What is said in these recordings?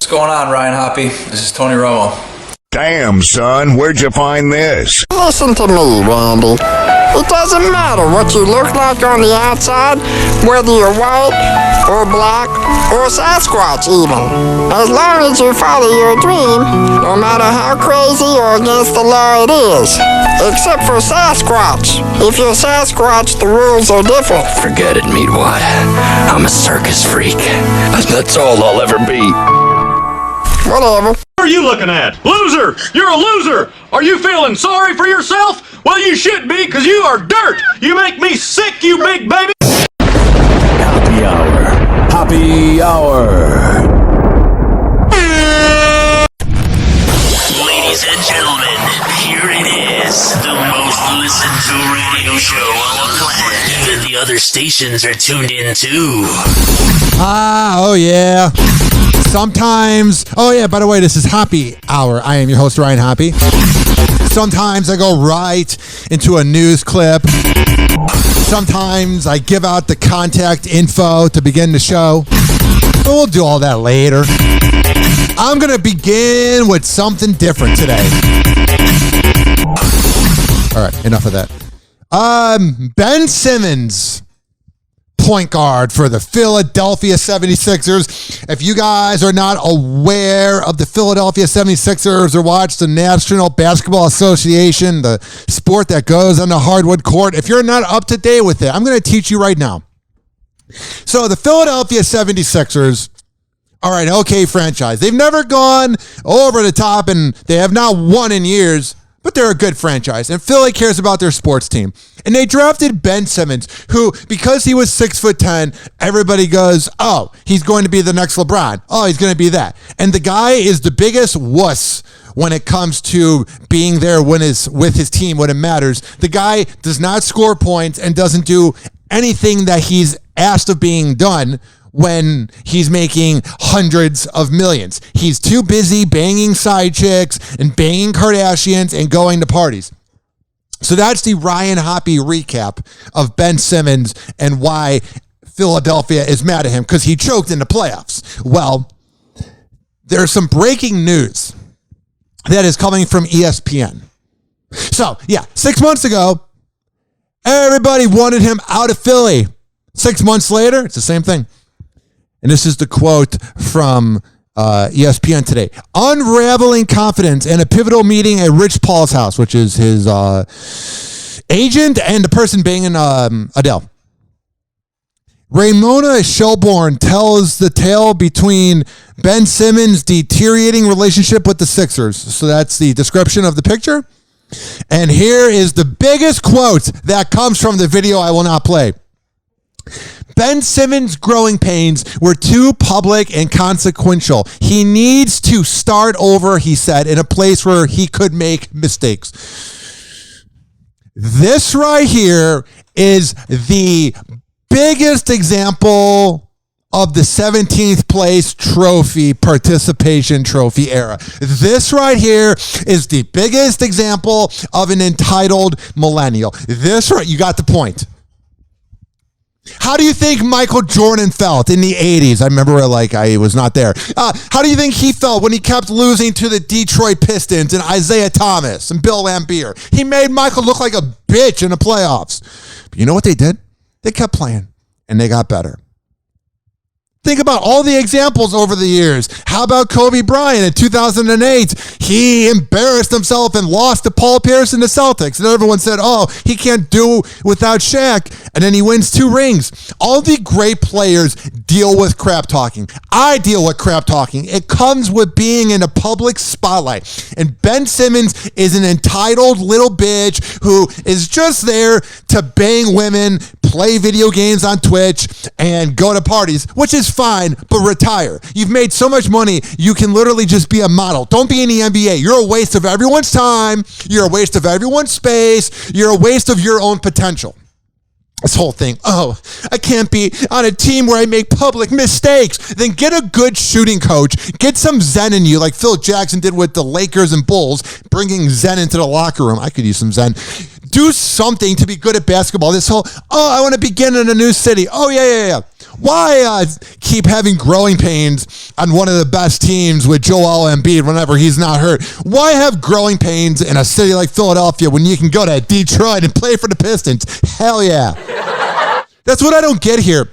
What's going on, Ryan Hoppe? This is Tony Romo. Damn, son, where'd you find this? Listen to me, Randy. It doesn't matter what you look like on the outside, whether you're white or black or Sasquatch even. As long as you follow your dream, no matter how crazy or against the law it is. Except for Sasquatch. If you're Sasquatch, the rules are different. Forget it, Meatwad. I'm a circus freak. That's all I'll ever be. Whatever. What are you looking at? Loser! You're a loser! Are you feeling sorry for yourself? Well, you should be, because you are dirt! You make me sick, you big baby! Hoppe Hour. Hoppe Hour. Ladies and gentlemen, here it is. The most listened to radio show on the planet. Even the other stations are tuned in too. Oh yeah. Sometimes, by the way, this is Hoppe Hour. I am your host, Ryan Hoppe. Sometimes I go right into a news clip. Sometimes I give out the contact info to begin the show. But we'll do all that later. I'm going to begin with something different today. All right, enough of that. Ben Simmons, point guard for the Philadelphia 76ers. If you guys are not aware of the Philadelphia 76ers or watch the National Basketball Association, the sport that goes on the hardwood court, if you're not up to date with it, I'm going to teach you right now. So the Philadelphia 76ers are an okay franchise. They've never gone over the top and they have not won in years, but they're a good franchise, and Philly cares about their sports team. And they drafted Ben Simmons, who, because he was 6'10", everybody goes, oh, he's going to be the next LeBron. Oh, he's going to be that. And the guy is the biggest wuss when it comes to being there with his team when it matters. The guy does not score points and doesn't do anything that he's asked of being done when he's making hundreds of millions. He's too busy banging side chicks and banging Kardashians and going to parties. So that's the Ryan Hoppe recap of Ben Simmons and why Philadelphia is mad at him, because he choked in the playoffs. Well, there's some breaking news that is coming from ESPN. So, 6 months ago, everybody wanted him out of Philly. 6 months later, it's the same thing. And this is the quote from ESPN today. Unraveling confidence in a pivotal meeting at Rich Paul's house, which is his agent and the person banging Adele. Ramona Shelbourne tells the tale between Ben Simmons' deteriorating relationship with the Sixers. So that's the description of the picture. And here is the biggest quote that comes from the video I will not play. Ben Simmons' growing pains were too public and consequential. He needs to start over, he said, in a place where he could make mistakes. This right here is the biggest example of the 17th place participation trophy era. This right here is the biggest example of an entitled millennial. You got the point. How do you think Michael Jordan felt in the 80s? I remember I was not there. How do you think he felt when he kept losing to the Detroit Pistons and Isaiah Thomas and Bill Laimbeer? He made Michael look like a bitch in the playoffs. But you know what they did? They kept playing, and they got better. Think about all the examples over the years. How about Kobe Bryant in 2008? He embarrassed himself and lost to Paul Pierce and the Celtics. And everyone said, oh, he can't do without Shaq. And then he wins 2 rings. All the great players deal with crap talking. I deal with crap talking. It comes with being in a public spotlight. And Ben Simmons is an entitled little bitch who is just there to bang women, play video games on Twitch, and go to parties, which is fine, but retire. You've made so much money, you can literally just be a model. Don't be in the NBA. You're a waste of everyone's time. You're a waste of everyone's space. You're a waste of your own potential. This whole thing, oh, I can't be on a team where I make public mistakes. Then get a good shooting coach. Get some zen in you, like Phil Jackson did with the Lakers and Bulls, bringing zen into the locker room. I could use some zen. Do something to be good at basketball. This whole, I want to begin in a new city. Oh, yeah. Why keep having growing pains on one of the best teams with Joel Embiid whenever he's not hurt? Why have growing pains in a city like Philadelphia when you can go to Detroit and play for the Pistons? Hell yeah. That's what I don't get here.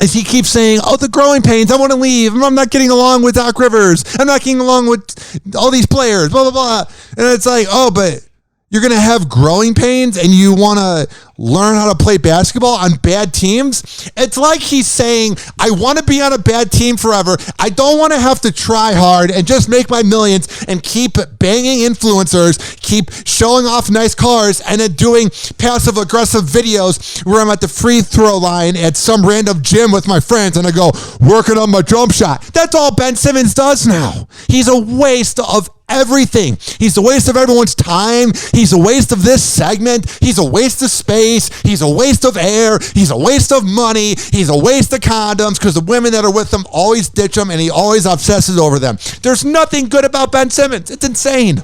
Is he keeps saying, oh, the growing pains, I want to leave. I'm not getting along with Doc Rivers. I'm not getting along with all these players, blah, blah, blah. And it's like, oh, but you're going to have growing pains and you want to learn how to play basketball on bad teams? It's like he's saying, I want to be on a bad team forever. I don't want to have to try hard and just make my millions and keep banging influencers, keep showing off nice cars, and then doing passive-aggressive videos where I'm at the free throw line at some random gym with my friends and I go, working on my jump shot. That's all Ben Simmons does now. He's a waste of everything. He's a waste of everyone's time. He's a waste of this segment. He's a waste of space. He's a waste of air. He's a waste of money. He's a waste of condoms because the women that are with him always ditch him and he always obsesses over them. There's nothing good about Ben Simmons. It's insane.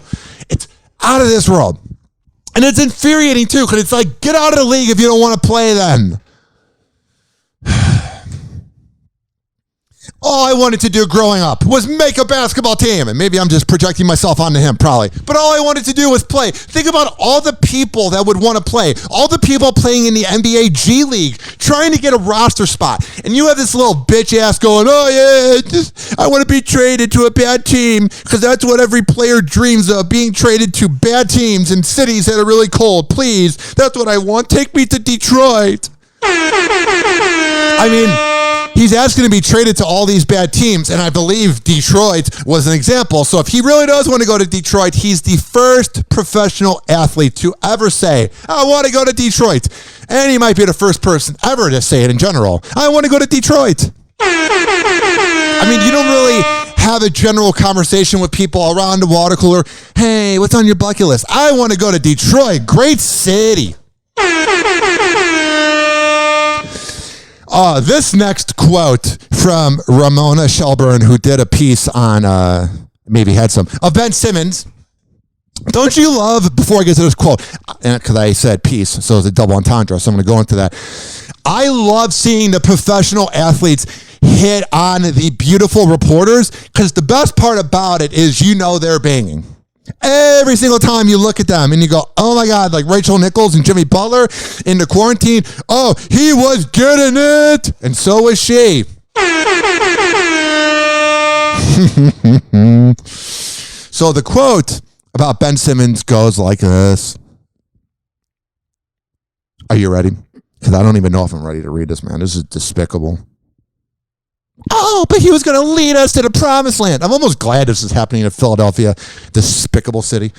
It's out of this world. And it's infuriating too because it's like, get out of the league if you don't want to play then. All I wanted to do growing up was make a basketball team. And maybe I'm just projecting myself onto him, probably. But all I wanted to do was play. Think about all the people that would want to play. All the people playing in the NBA G League, trying to get a roster spot. And you have this little bitch ass going, oh yeah, I want to be traded to a bad team because that's what every player dreams of, being traded to bad teams in cities that are really cold. Please, that's what I want. Take me to Detroit. I mean, he's asking to be traded to all these bad teams, and I believe Detroit was an example. So if he really does want to go to Detroit, he's the first professional athlete to ever say, I want to go to Detroit. And he might be the first person ever to say it in general. I want to go to Detroit. I mean, you don't really have a general conversation with people around the water cooler. Hey, what's on your bucket list? I want to go to Detroit. Great city. This next quote from Ramona Shelburne, who did a piece on, of Ben Simmons. Don't you love, before I get to this quote, because I said peace, so it's a double entendre, so I'm going to go into that. I love seeing the professional athletes hit on the beautiful reporters, because the best part about it is they're banging. Every single time you look at them and you go, oh my God, like Rachel Nichols and Jimmy Butler in the quarantine. Oh, he was getting it. And so was she. So the quote about Ben Simmons goes like this. Are you ready? Because I don't even know if I'm ready to read this, man. This is despicable. Oh, but he was going to lead us to the promised land. I'm almost glad this is happening in Philadelphia, despicable city.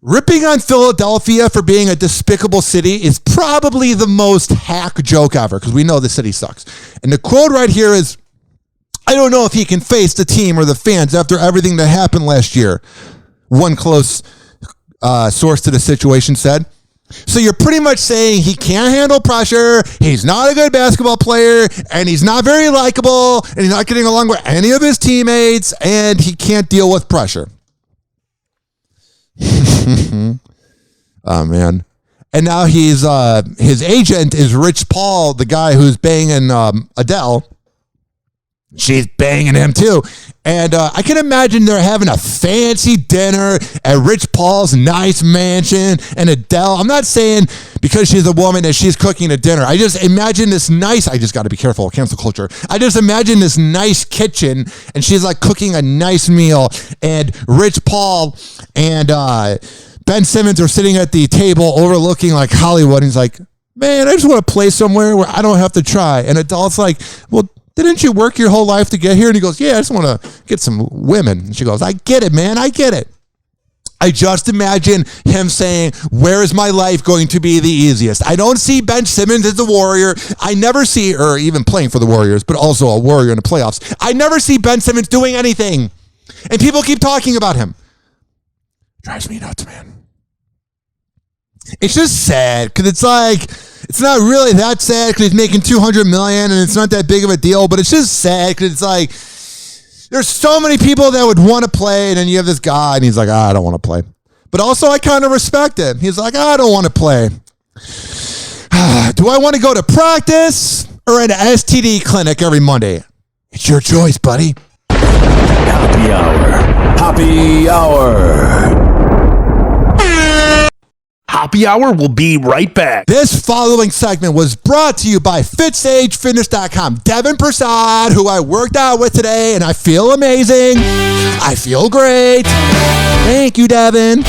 Ripping on Philadelphia for being a despicable city is probably the most hack joke ever, because we know the city sucks. And the quote right here is, I don't know if he can face the team or the fans after everything that happened last year. One close source to the situation said. So you're pretty much saying he can't handle pressure, he's not a good basketball player, and he's not very likable, and he's not getting along with any of his teammates, and he can't deal with pressure. Oh, man. And now his agent is Rich Paul, the guy who's banging Adele. She's banging him too. And I can imagine they're having a fancy dinner at Rich Paul's nice mansion and Adele. I'm not saying because she's a woman that she's cooking a dinner. I just imagine this nice, I just got to be careful, cancel culture. I just imagine this nice kitchen and she's like cooking a nice meal and Rich Paul and Ben Simmons are sitting at the table overlooking like Hollywood. And he's like, man, I just want to play somewhere where I don't have to try. And Adele's like, well, didn't you work your whole life to get here? And he goes, yeah, I just want to get some women. And she goes, I get it, man. I get it. I just imagine him saying, where is my life going to be the easiest? I don't see Ben Simmons as a Warrior. I never see, or even playing for the Warriors, but also a Warrior in the playoffs. I never see Ben Simmons doing anything. And people keep talking about him. Drives me nuts, man. It's just sad because it's like, it's not really that sad because he's making $200 million and it's not that big of a deal, but it's just sad because it's like, there's so many people that would want to play and then you have this guy and he's like, I don't want to play. But also I kind of respect it. He's like, I don't want to play. Do I want to go to practice? or an STD clinic every Monday? It's your choice, buddy. Hoppe Hour. Hoppe Hour. Hoppe Hour will be right back. This following segment was brought to you by FitStageFitness.com. Devin Prasad, who I worked out with today, and I feel amazing. I feel great. Thank you, Devin.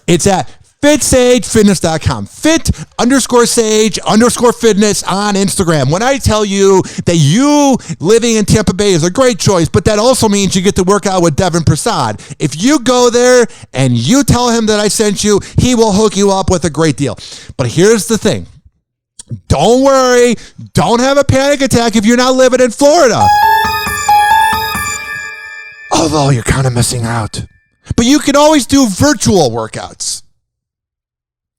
It's at FitSageFitness.com. Fit_Sage_Fitness on Instagram. When I tell you that you living in Tampa Bay is a great choice, but that also means you get to work out with Devin Prasad. If you go there and you tell him that I sent you, he will hook you up with a great deal. But here's the thing. Don't worry. Don't have a panic attack if you're not living in Florida. Although you're kind of missing out. But you can always do virtual workouts.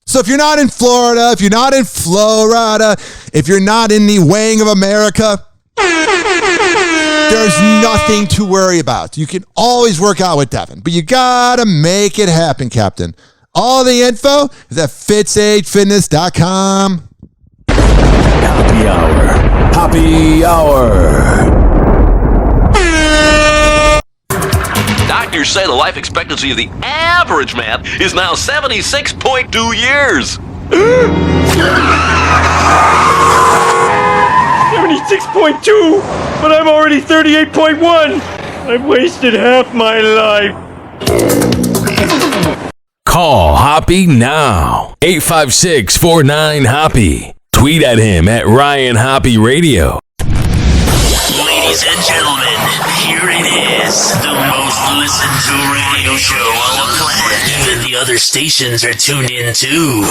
So if you're not in Florida, if you're not in Florida, if you're not in the Wang of America, there's nothing to worry about. You can always work out with Devin, but you gotta make it happen, Captain. All the info is at FitSageFitness.com. Hoppe Hour. Hoppe Hour. Doctors say the life expectancy of the average man is now 76.2 years. 76.2, but I'm already 38.1. I've wasted half my life. Call Hoppe now. 856-49-HOPPE. Tweet at him at Ryan Hoppe Radio. Ladies and gentlemen, here it is, the most listened to radio show on the planet. Even the other stations are tuned in too.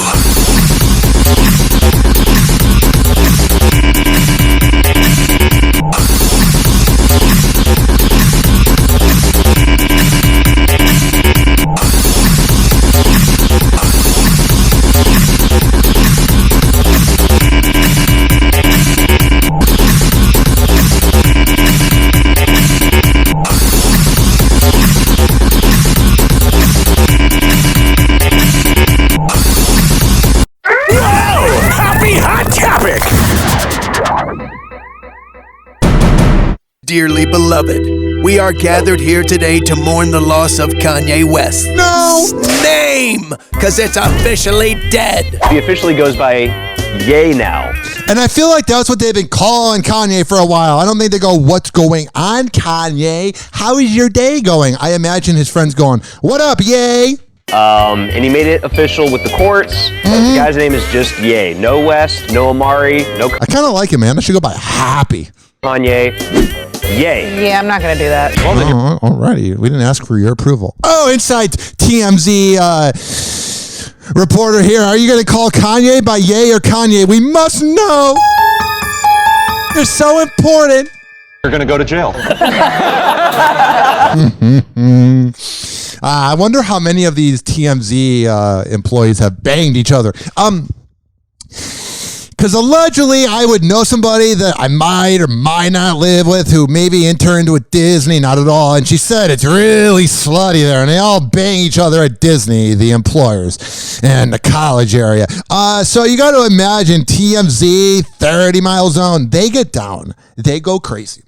Dearly beloved, we are gathered here today to mourn the loss of Kanye West. No! Name! Because it's officially dead. He officially goes by Ye now. And I feel like that's what they've been calling Kanye for a while. I don't think they go, what's going on, Kanye? How is your day going? I imagine his friends going, what up, Ye? And he made it official with the courts. The guy's name is just Ye. No West, no Amari, no... I kind of like it, man. I should go by Happy. Kanye. Yay. Yeah, I'm not going to do that. Oh, alrighty. We didn't ask for your approval. Oh, inside TMZ reporter here. Are you going to call Kanye by Ye or Kanye? We must know. They're so important. You're going to go to jail. I wonder how many of these TMZ employees have banged each other. Because allegedly I would know somebody that I might or might not live with who maybe interned with Disney, not at all. And she said it's really slutty there. And they all bang each other at Disney, the employers, and the college area. So you got to imagine TMZ, 30 Mile Zone, they get down. They go crazy.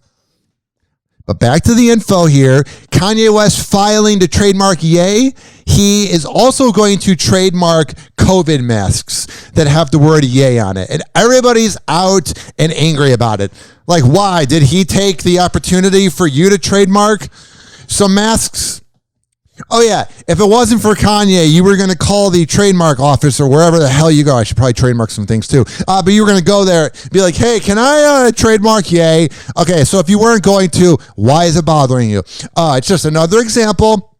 But back to the info here. Kanye West filing to trademark Ye. He is also going to trademark COVID masks that have the word Ye on it. And everybody's out and angry about it. Like, why? Did he take the opportunity for you to trademark some masks? Oh, yeah. If it wasn't for Kanye, you were going to call the trademark office or wherever the hell you go. I should probably trademark some things too. But you were going to go there, be like, hey, can I trademark Ye? Okay, so if you weren't going to, why is it bothering you? It's just another example.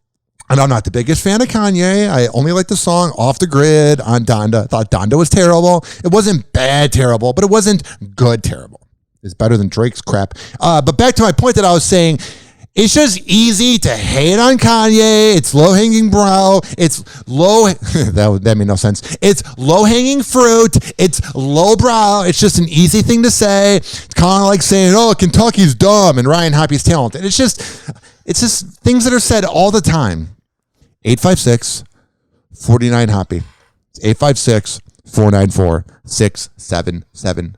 And I'm not the biggest fan of Kanye. I only like the song Off the Grid on Donda. I thought Donda was terrible. It wasn't bad terrible, but it wasn't good terrible. It's better than Drake's crap. But back to my point that I was saying, it's just easy to hate on Kanye. It's low-hanging brow. It's low... that made no sense. It's low-hanging fruit. It's low-brow. It's just an easy thing to say. It's kind of like saying, oh, Kentucky's dumb and Ryan Hoppe's talented. It's just things that are said all the time. 856-49-HOPPE. It's 856-494-6775.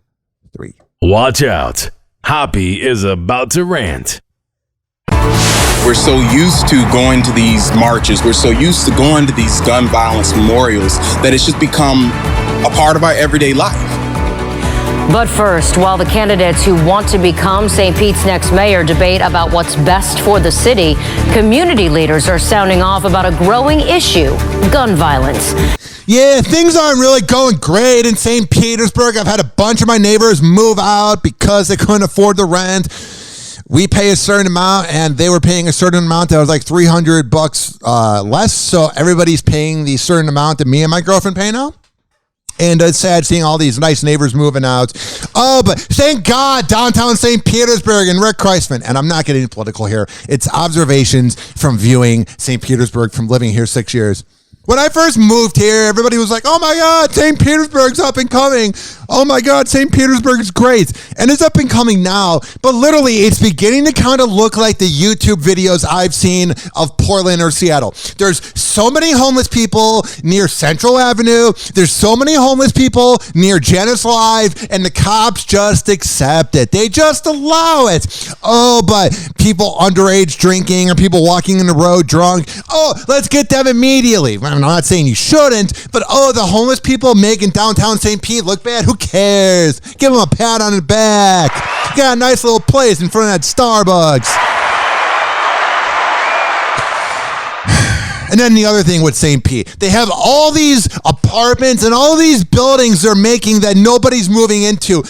3. Watch out. Hoppe is about to rant. We're so used to going to these marches, we're so used to going to these gun violence memorials that it's just become a part of our everyday life. But first, while the candidates who want to become St. Pete's next mayor debate about what's best for the city, community leaders are sounding off about a growing issue, gun violence. Yeah, things aren't really going great in St. Petersburg. I've had a bunch of my neighbors move out because they couldn't afford the rent. We pay a certain amount, and they were paying a certain amount that was like $300 less. So everybody's paying the certain amount that me and my girlfriend pay now. And it's sad seeing all these nice neighbors moving out. Oh, but thank God, downtown St. Petersburg and Rick Kreisman. And I'm not getting political here. It's observations from viewing St. Petersburg from living here 6 years. When I first moved here, everybody was like, oh my God, St. Petersburg's up and coming. Oh my God, St. Petersburg is great. And it's up and coming now, but literally it's beginning to kind of look like the YouTube videos I've seen of Portland or Seattle. There's so many homeless people near Central Avenue. There's so many homeless people near Janice Live, and the cops just accept it. They just allow it. Oh, but people underage drinking or people walking in the road drunk, oh, let's get them immediately. I'm not saying you shouldn't, but oh, the homeless people making downtown St. Pete look bad. Who cares? Give them a pat on the back. You got a nice little place in front of that Starbucks. And then the other thing with St. Pete, they have all these apartments and all these buildings they're making that nobody's moving into.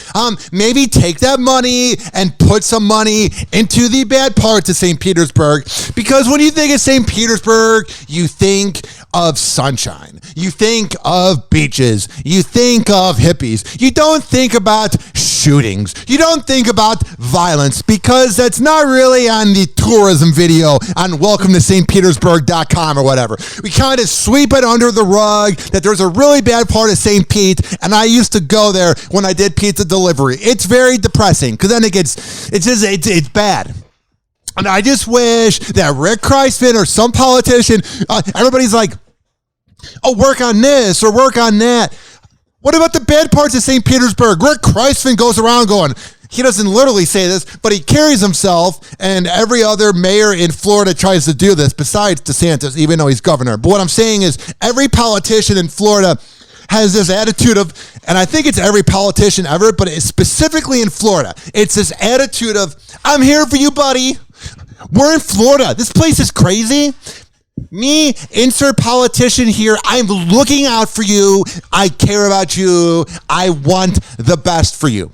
Maybe take that money and put some money into the bad parts of St. Petersburg, because when you think of St. Petersburg, you think of sunshine. You think of beaches. You think of hippies. You don't think about shootings. You don't think about violence, because that's not really on the tourism video on welcometostpetersburg.com or whatever. We kind of sweep it under the rug that there's a really bad part of St. Pete, and I used to go there when I did pizza delivery. It's very depressing, because then it's bad. And I just wish that Rick Kreisman or some politician, everybody's like, oh, work on this or work on that. What about the bad parts of St. Petersburg? Rick Kreisman goes around going, he doesn't literally say this, but he carries himself, and every other mayor in Florida tries to do this besides DeSantis, even though he's governor. But what I'm saying is every politician in Florida has this attitude of, and I think it's every politician ever, but it's specifically in Florida, it's this attitude of, I'm here for you, buddy. We're in Florida. This place is crazy. Me, insert politician here, I'm looking out for you. I care about you. I want the best for you.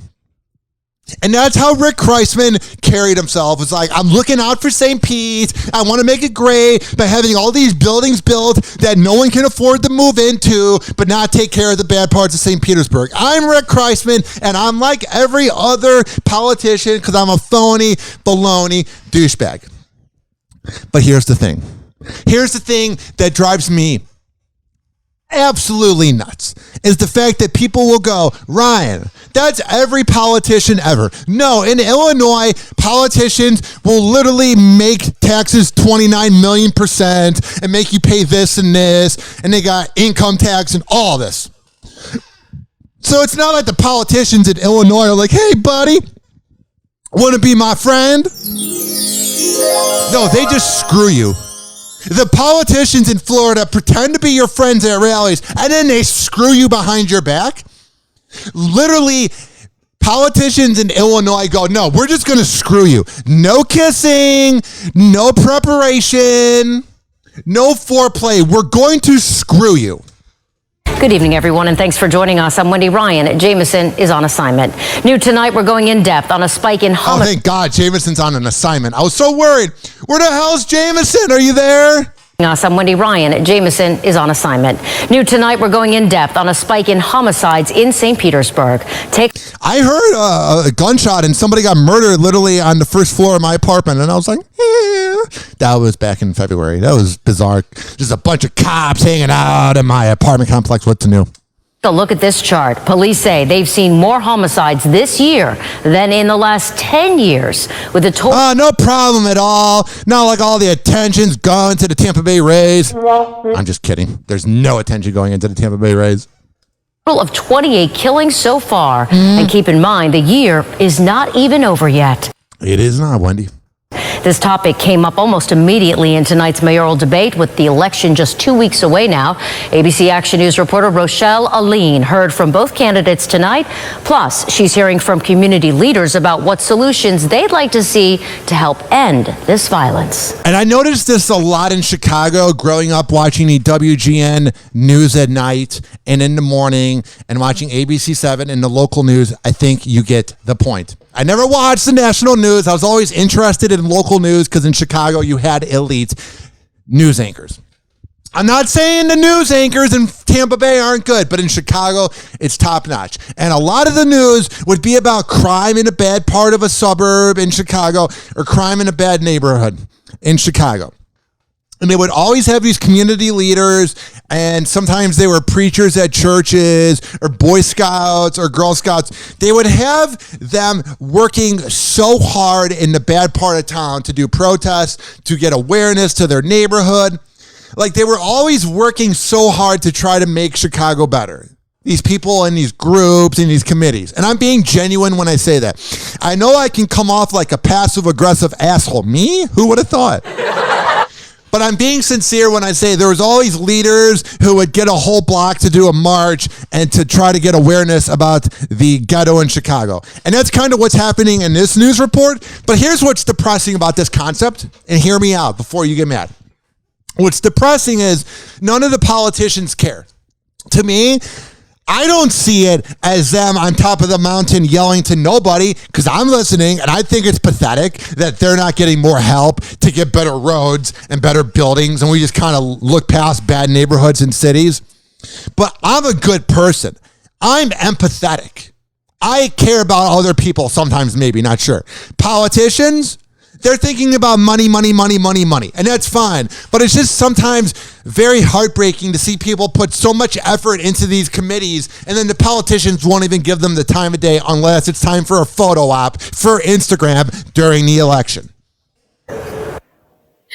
And that's how Rick Kreisman carried himself. It's like, I'm looking out for St. Pete. I want to make it great by having all these buildings built that no one can afford to move into, but not take care of the bad parts of St. Petersburg. I'm Rick Kreisman, and I'm like every other politician because I'm a phony, baloney douchebag. But here's the thing. Here's the thing that drives me absolutely nuts, is the fact that people will go, Ryan, that's every politician ever. No, in Illinois, politicians will literally make taxes 29 million % and make you pay this and this, and they got income tax and all this. So it's not like the politicians in Illinois are like, hey, buddy, want to be my friend? No, they just screw you. The politicians in Florida pretend to be your friends at rallies, and then they screw you behind your back. Literally, politicians in Illinois go, no, we're just going to screw you. No kissing, no preparation, no foreplay. We're going to screw you. Good evening, everyone, and thanks for joining us. I'm Wendy Ryan. Jameson is on assignment. New tonight, we're going in depth on a spike in Oh, thank God, Jameson's on an assignment. I was so worried. Where the hell's Jameson? Are you there? I'm Wendy Ryan. Jameson is on assignment. New tonight, we're going in depth on a spike in homicides in St. Petersburg. I heard a gunshot and somebody got murdered literally on the first floor of my apartment, and I was like, that was back in February. That was bizarre. Just a bunch of cops hanging out in my apartment complex. What's new? A look at this chart. Police say they've seen more homicides this year than in the last 10 years. With the total, no problem at all. Not like all the attention's going to the Tampa Bay Rays. I'm just kidding. There's no attention going into the Tampa Bay Rays. of 28 killings so far. And keep in mind, the year is not even over yet. It is not, Wendy. This topic came up almost immediately in tonight's mayoral debate with the election just 2 weeks away now. ABC Action News reporter Rochelle Aline heard from both candidates tonight. Plus, she's hearing from community leaders about what solutions they'd like to see to help end this violence. And I noticed this a lot in Chicago growing up watching the WGN news at night and in the morning and watching ABC7 and the local news. I think you get the point. I never watched the national news. I was always interested in local news because in Chicago you had elite news anchors. I'm not saying the news anchors in Tampa Bay aren't good, but in Chicago it's top notch. And a lot of the news would be about crime in a bad part of a suburb in Chicago or crime in a bad neighborhood in Chicago. And they would always have these community leaders, and sometimes they were preachers at churches or Boy Scouts or Girl Scouts. They would have them working so hard in the bad part of town to do protests, to get awareness to their neighborhood. Like they were always working so hard to try to make Chicago better. These people in these groups and these committees. And I'm being genuine when I say that. I know I can come off like a passive-aggressive asshole. Me? Who would have thought? But I'm being sincere when I say there was always leaders who would get a whole block to do a march and to try to get awareness about the ghetto in Chicago. And that's kind of what's happening in this news report. But here's what's depressing about this concept. And hear me out before you get mad. What's depressing is none of the politicians care. To me, I don't see it as them on top of the mountain yelling to nobody because I'm listening and I think it's pathetic that they're not getting more help to get better roads and better buildings and we just kind of look past bad neighborhoods and cities. But I'm a good person. I'm empathetic. I care about other people sometimes, maybe, not sure. Politicians, they're thinking about money, money, money, money, money. And that's fine. But it's just sometimes very heartbreaking to see people put so much effort into these committees and then the politicians won't even give them the time of day unless it's time for a photo op for Instagram during the election.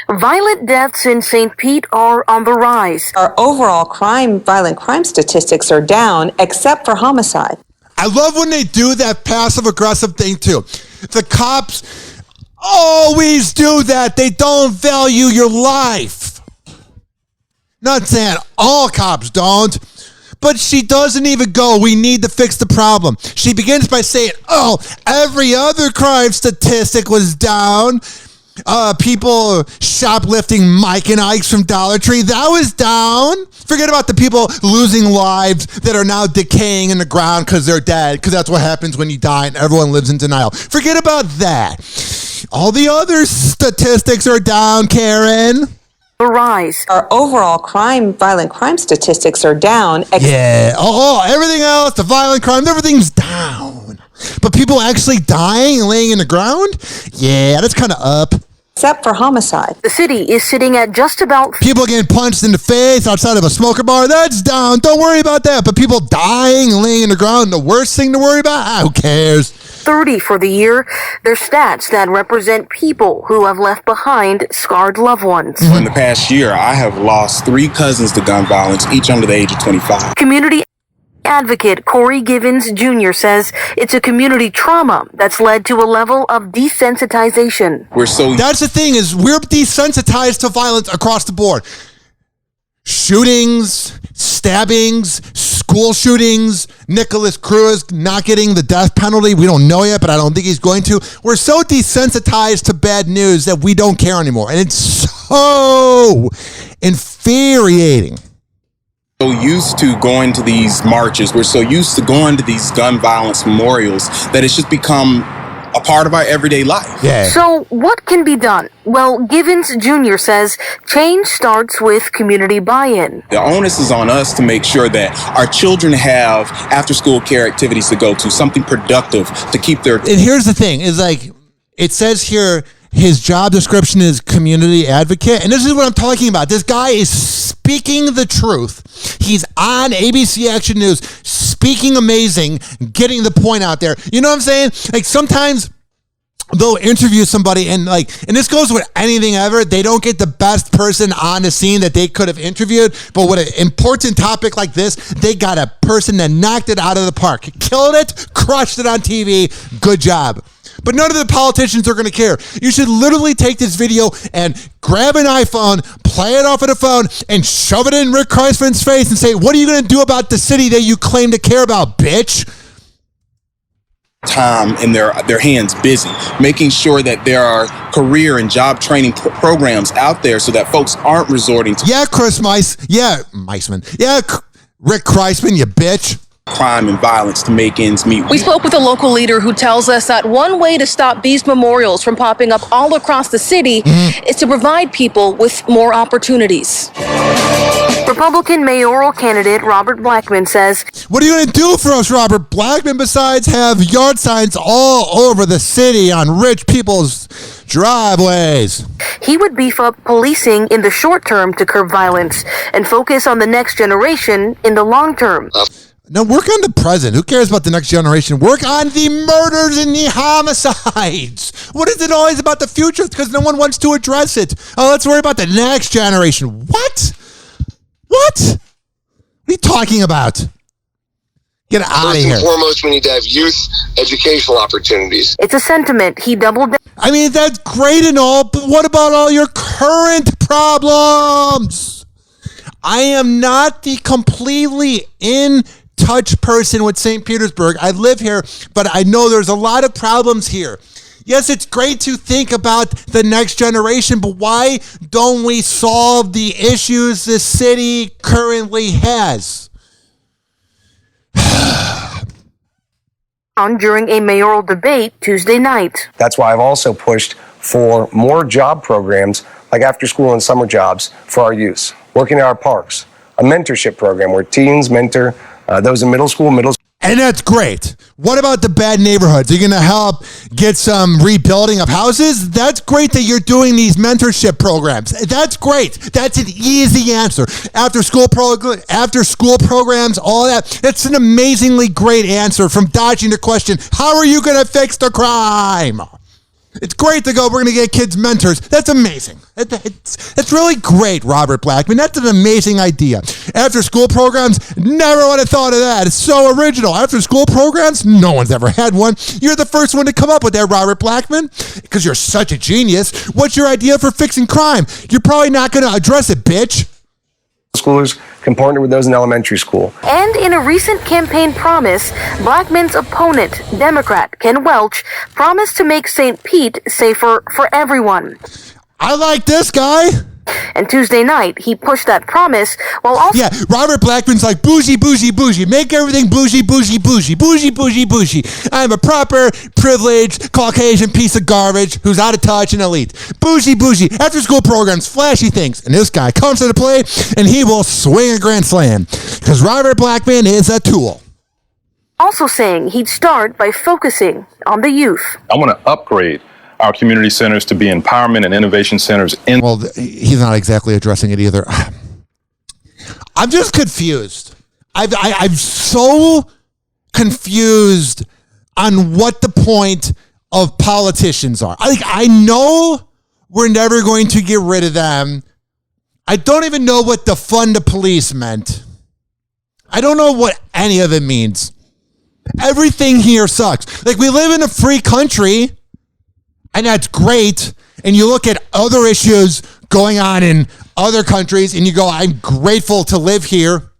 Violent deaths in St. Pete are on the rise. Our overall violent crime statistics are down, except for homicide. I love when they do that passive-aggressive thing, too. The cops always do that. They don't value your life. Not saying all cops don't, but she doesn't even go, we need to fix the problem. She begins by saying, every other crime statistic was down. People shoplifting Mike and Ike's from Dollar Tree, that was down. Forget about the people losing lives that are now decaying in the ground because they're dead, because that's what happens when you die and everyone lives in denial. Forget about that. All the other statistics are down, Karen. The rise. Our overall violent crime statistics are down. Yeah. Everything else, the violent crime, everything's down. But people actually dying and laying in the ground? Yeah, that's kind of up. Except for homicide. The city is sitting at just about... People getting punched in the face outside of a smoker bar, that's down. Don't worry about that. But people dying and laying in the ground, the worst thing to worry about? Who cares? 30 for the year. They're stats that represent people who have left behind scarred loved ones. In the past year, I have lost 3 cousins to gun violence, each under the age of 25. Community advocate Corey Givens Jr. says it's a community trauma that's led to a level of desensitization. That's the thing, is we're desensitized to violence across the board. Shootings, stabbings, school shootings, Nicholas Cruz not getting the death penalty. We don't know yet, but I don't think he's going to. We're so desensitized to bad news that we don't care anymore. And it's so infuriating. So used to going to these marches, we're so used to going to these gun violence memorials that it's just become a part of our everyday life. Yeah. So what can be done? Well, Givens Jr. says change starts with community buy-in. The onus is on us to make sure that our children have after-school care activities to go to, something productive to keep their... And here's the thing, is like, it says here, his job description is community advocate. And this is what I'm talking about. This guy is speaking the truth. He's on ABC Action News, speaking amazing, getting the point out there. You know what I'm saying? Like sometimes they'll interview somebody and this goes with anything ever. They don't get the best person on the scene that they could have interviewed. But with an important topic like this, they got a person that knocked it out of the park, killed it, crushed it on TV. Good job. But none of the politicians are going to care. You should literally take this video and grab an iPhone, play it off of the phone, and shove it in Rick Kreisman's face and say, what are you going to do about the city that you claim to care about, bitch? Time in their hands busy, making sure that there are career and job training programs out there so that folks aren't resorting to Rick Kreisman, you bitch. Crime and violence to make ends meet. We spoke with a local leader who tells us that one way to stop these memorials from popping up all across the city is to provide people with more opportunities. Republican mayoral candidate Robert Blackman says, what are you going to do for us, Robert Blackman, besides have yard signs all over the city on rich people's driveways? He would beef up policing in the short term to curb violence and focus on the next generation in the long term. Now, work on the present. Who cares about the next generation? Work on the murders and the homicides. What is it always about the future? Because no one wants to address it. Oh, let's worry about the next generation. What? What are you talking about? Get out of here. First and foremost, we need to have youth educational opportunities. It's a sentiment he doubled down. I mean, that's great and all, but what about all your current problems? I am not the completely in-touch person with St. Petersburg. I live here, but I know there's a lot of problems here. Yes, it's great to think about the next generation, but why don't we solve the issues the city currently has? During a mayoral debate Tuesday night. That's why I've also pushed for more job programs like after school and summer jobs for our youth, working in our parks, a mentorship program where teens mentor those in middle school. And that's great. What about the bad neighborhoods? Are you going to help get some rebuilding of houses? That's great that you're doing these mentorship programs. That's great. That's an easy answer. After school programs, all that. That's an amazingly great answer from dodging the question, how are you going to fix the crime? It's great to go, we're going to get kids mentors. That's amazing. That's really great, Robert Blackman. That's an amazing idea. After school programs, never would have thought of that. It's so original. After school programs, no one's ever had one. You're the first one to come up with that, Robert Blackman, because you're such a genius. What's your idea for fixing crime? You're probably not going to address it, bitch. Schoolers can partner with those in elementary school. And in a recent campaign promise, Blackman's opponent, Democrat Ken Welch, promised to make St. Pete safer for everyone. I like this guy. And Tuesday night, he pushed that promise while also... Yeah, Robert Blackman's like, bougie, bougie, bougie. Make everything bougie, bougie, bougie. Bougie, bougie, bougie. I'm a proper, privileged, Caucasian piece of garbage who's out of touch and elite. Bougie, bougie. After school programs, flashy things. And this guy comes to the plate and he will swing a grand slam. Because Robert Blackman is a tool. Also saying he'd start by focusing on the youth. I want to upgrade our community centers to be empowerment and innovation centers. Well, he's not exactly addressing it either. I'm just confused. I'm so confused on what the point of politicians are. I know we're never going to get rid of them. I don't even know what defund the police meant. I don't know what any of it means. Everything here sucks. Like, we live in a free country. And that's great. And you look at other issues going on in other countries and you go, I'm grateful to live here.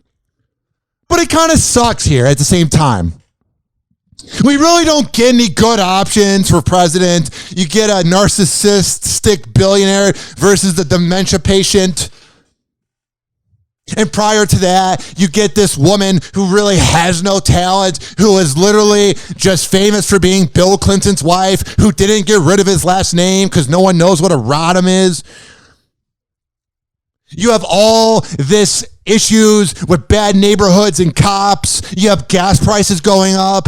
But it kind of sucks here at the same time. We really don't get any good options for president. You get a narcissistic billionaire versus the dementia patient. And prior to that, you get this woman who really has no talent, who is literally just famous for being Bill Clinton's wife, who didn't get rid of his last name because no one knows what a Rodham is. You have all this issues with bad neighborhoods and cops. You have gas prices going up.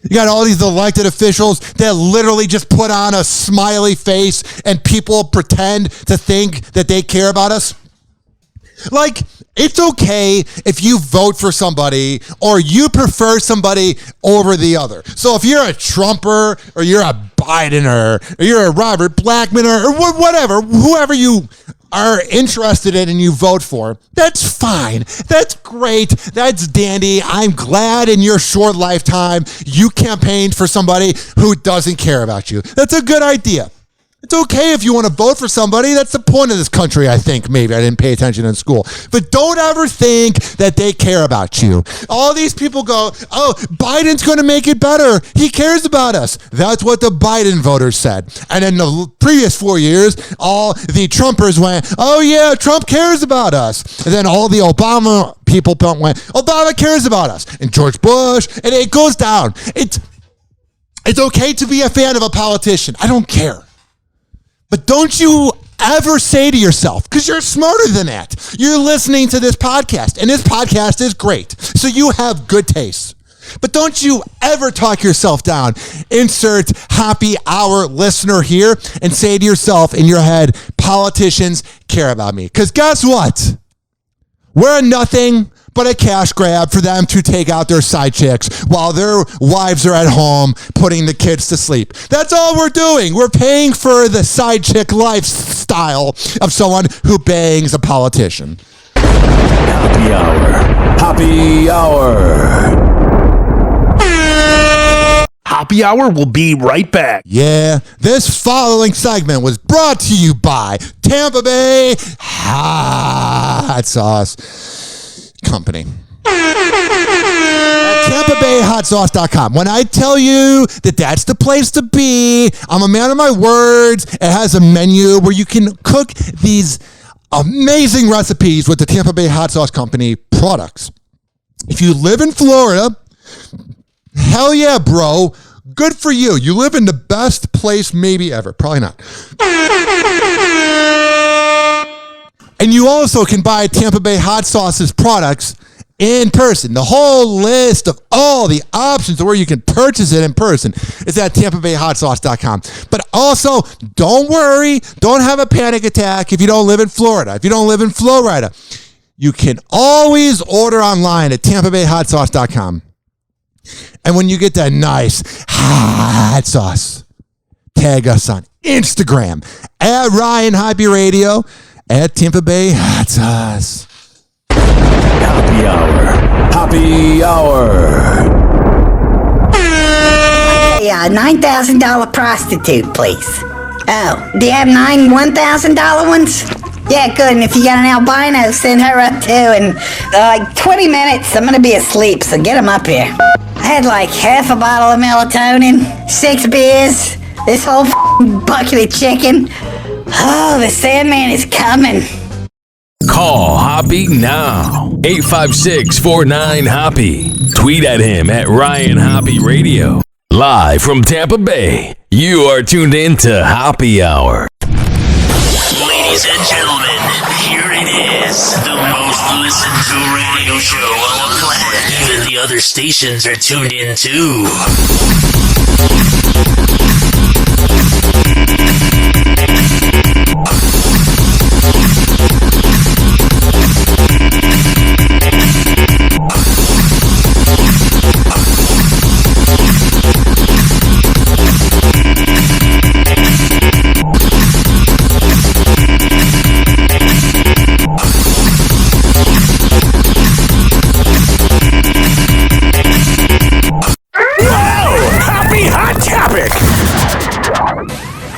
You got all these elected officials that literally just put on a smiley face and people pretend to think that they care about us. Like, it's okay if you vote for somebody or you prefer somebody over the other. So if you're a Trumper or you're a Bidener or you're a Robert Blackman or whatever, whoever you are interested in and you vote for, that's fine. That's great. That's dandy. I'm glad in your short lifetime you campaigned for somebody who doesn't care about you. That's a good idea. It's okay if you want to vote for somebody. That's the point of this country, I think. Maybe I didn't pay attention in school. But don't ever think that they care about you. All these people go, oh, Biden's going to make it better. He cares about us. That's what the Biden voters said. And in the previous 4 years, all the Trumpers went, oh, yeah, Trump cares about us. And then all the Obama people went, Obama cares about us. And George Bush, and it goes down. It's okay to be a fan of a politician. I don't care. But don't you ever say to yourself, because you're smarter than that, you're listening to this podcast, and this podcast is great, so you have good taste. But don't you ever talk yourself down. Insert happy hour listener here and say to yourself in your head, politicians care about me. Because guess what? We're nothing but a cash grab for them to take out their side chicks while their wives are at home putting the kids to sleep. That's all we're doing. We're paying for the side chick lifestyle of someone who bangs a politician. Happy Hour. Happy Hour. Happy Hour will be right back. Yeah, this following segment was brought to you by Tampa Bay Hot Sauce Company. TampaBayHotSauce.com. When I tell you that that's the place to be, I'm a man of my words. It has a menu where you can cook these amazing recipes with the Tampa Bay Hot Sauce Company products. If you live in Florida, hell yeah, bro. Good for you. You live in the best place maybe ever. Probably not. And you also can buy Tampa Bay Hot Sauce's products in person. The whole list of all the options of where you can purchase it in person is at TampaBayHotSauce.com. But also, don't worry. Don't have a panic attack if you don't live in Florida. If you don't live in Florida, you can always order online at TampaBayHotSauce.com. And when you get that nice hot sauce, tag us on Instagram at Ryan Hoppe Radio, at Tampa Bay Hot Sauce. Happy Hour. Happy Hour. A $9,000 prostitute, please. Oh, do you have 9 $1,000 ones? Yeah, good. And if you got an albino, send her up too. And like 20 minutes, I'm going to be asleep, so get them up here. I had like half a bottle of melatonin, 6 beers, this whole bucket of chicken. Oh, the Sandman is coming. Call Hoppe now. 856-49-HOPPE. Tweet at him at Ryan Hoppe Radio. Live from Tampa Bay, you are tuned in to Happy Hour. Ladies and gentlemen, here it is. The most listened to radio show on the planet. Even the other stations are tuned in too.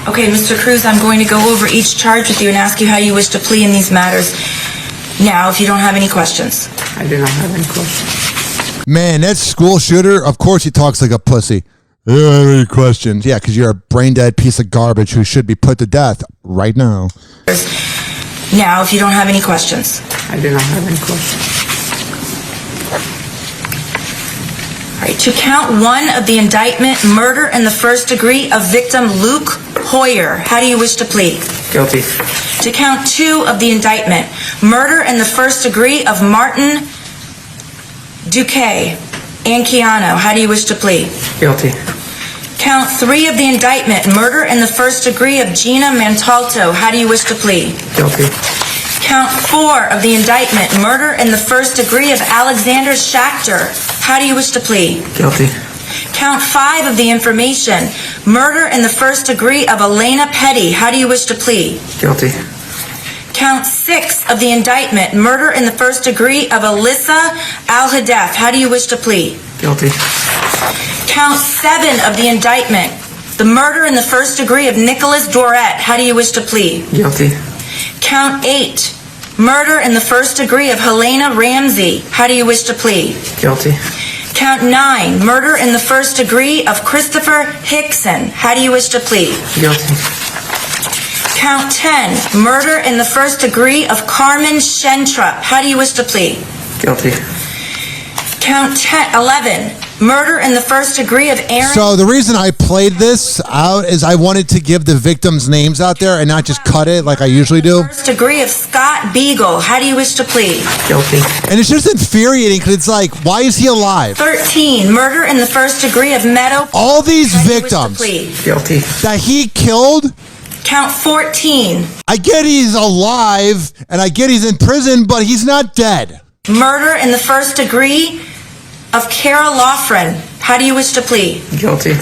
Okay, Mr. Cruz, I'm going to go over each charge with you and ask you how you wish to plea in these matters. Now, if you don't have any questions. I do not have any questions. Man, that school shooter, of course he talks like a pussy. I don't have any questions. Yeah, because you're a brain-dead piece of garbage who should be put to death right now. Now, if you don't have any questions. I do not have any questions. All right, to count 1 of the indictment, murder in the first degree of victim Luke Hoyer, how do you wish to plead? Guilty. To count 2 of the indictment, murder in the first degree of Martin Duque Anquiano, how do you wish to plead? Guilty. Count 3 of the indictment, murder in the first degree of Gina Montalto, how do you wish to plead? Guilty. Count 4 of the indictment, murder in the first degree of Alexander Schachter. How do you wish to plead? Guilty. Count 5 of the information, murder in the first degree of Elena Petty. How do you wish to plead? Guilty. Count 6 of the indictment, murder in the first degree of Alyssa Al-Hadef. How do you wish to plead? Guilty. Count 7 of the indictment, the murder in the first degree of Nicholas Dorette. How do you wish to plead? Guilty. Count 8, murder in the first degree of Helena Ramsey. How do you wish to plead? Guilty. Count 9, murder in the first degree of Christopher Hickson. How do you wish to plead? Guilty. Count 10, murder in the first degree of Carmen Shentrup. How do you wish to plead? Guilty. Count 11, murder in the first degree of Aaron. So the reason I played this out is I wanted to give the victims' names out there and not just cut it like I usually do. First degree of Scott Beagle. How do you wish to plead? Guilty. And it's just infuriating because it's like, why is he alive? 13, murder in the first degree of Meadow. All these How do you wish to victims plead? Guilty. that he killed, Count 14, I get he's alive and I get he's in prison, but he's not dead. murder in the first degree of Kara Loughran. How do you wish to plead? Guilty.